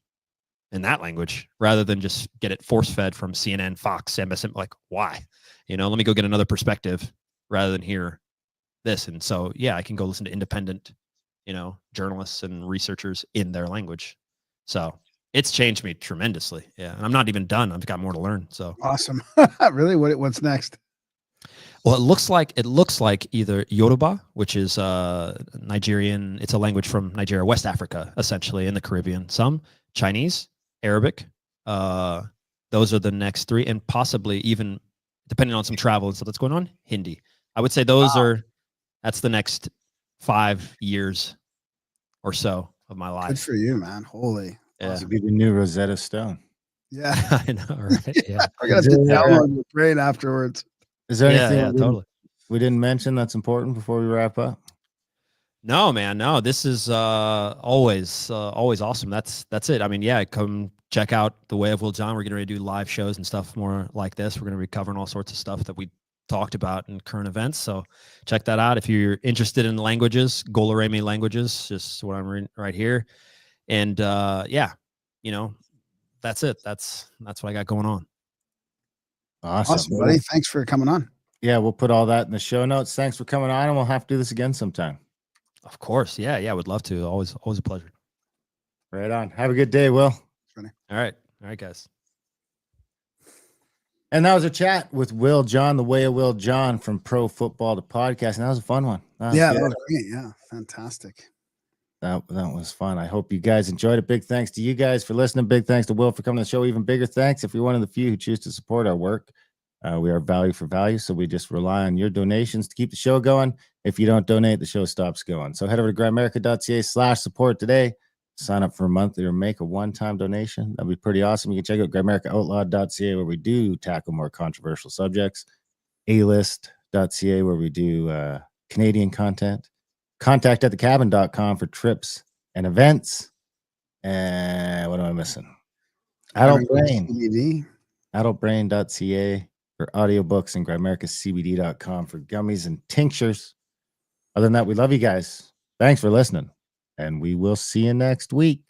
that language rather than just get it force fed from CNN, Fox, MSN. Like, why? Let me go get another perspective rather than hear this. And so, yeah, I can go listen to independent, journalists and researchers in their language. So it's changed me tremendously. Yeah. And I'm not even done. I've got more to learn. So awesome. Really? What's next? Well, it looks like either Yoruba, which is Nigerian. It's a language from Nigeria, West Africa, essentially in the Caribbean. Some Chinese, Arabic. Those are the next three, and possibly even, depending on some travel and stuff that's going on, Hindi. I would say that's the next 5 years or so of my life. Good for you, man. Holy. Yeah. Awesome. Be the new Rosetta Stone. Yeah. I know, right? Yeah. I got to download your brain afterwards. Is there anything totally we didn't mention that's important before we wrap up? No, man. No, this is always awesome. That's it. I mean, yeah, come check out The Way of Will John. We're going to do live shows and stuff more like this. We're going to be covering all sorts of stuff that we talked about in current events. So check that out. If you're interested in languages, Golaremi languages, just what I'm reading right here. And yeah, that's it. That's what I got going on. Awesome, buddy. Thanks for coming on. Yeah, we'll put all that in the show notes. Thanks for coming on, and we'll have to do this again sometime. Of course. Yeah. I would love to. Always a pleasure. Right on. Have a good day, Will. All right, guys. And that was a chat with Will John, The Way of Will John, from Pro Football to Podcast. And that was a fun one. That was great. Yeah, fantastic. That was fun. I hope you guys enjoyed it. Big thanks to you guys for listening. Big thanks to Will for coming to the show. Even bigger thanks if you're one of the few who choose to support our work. We are value for value, so we just rely on your donations to keep the show going. If you don't donate, the show stops going. So head over to grimerica.ca/support today. Sign up for a monthly or make a one-time donation. That'd be pretty awesome. You can check out grimericaoutlawed.ca, where we do tackle more controversial subjects. alist.ca, where we do Canadian content. Contact@thecabin.com for trips and events. And what am I missing? Adult Brain. Adultbrain.ca for audiobooks, and grimericacbd.com for gummies and tinctures. Other than that, we love you guys. Thanks for listening, and we will see you next week.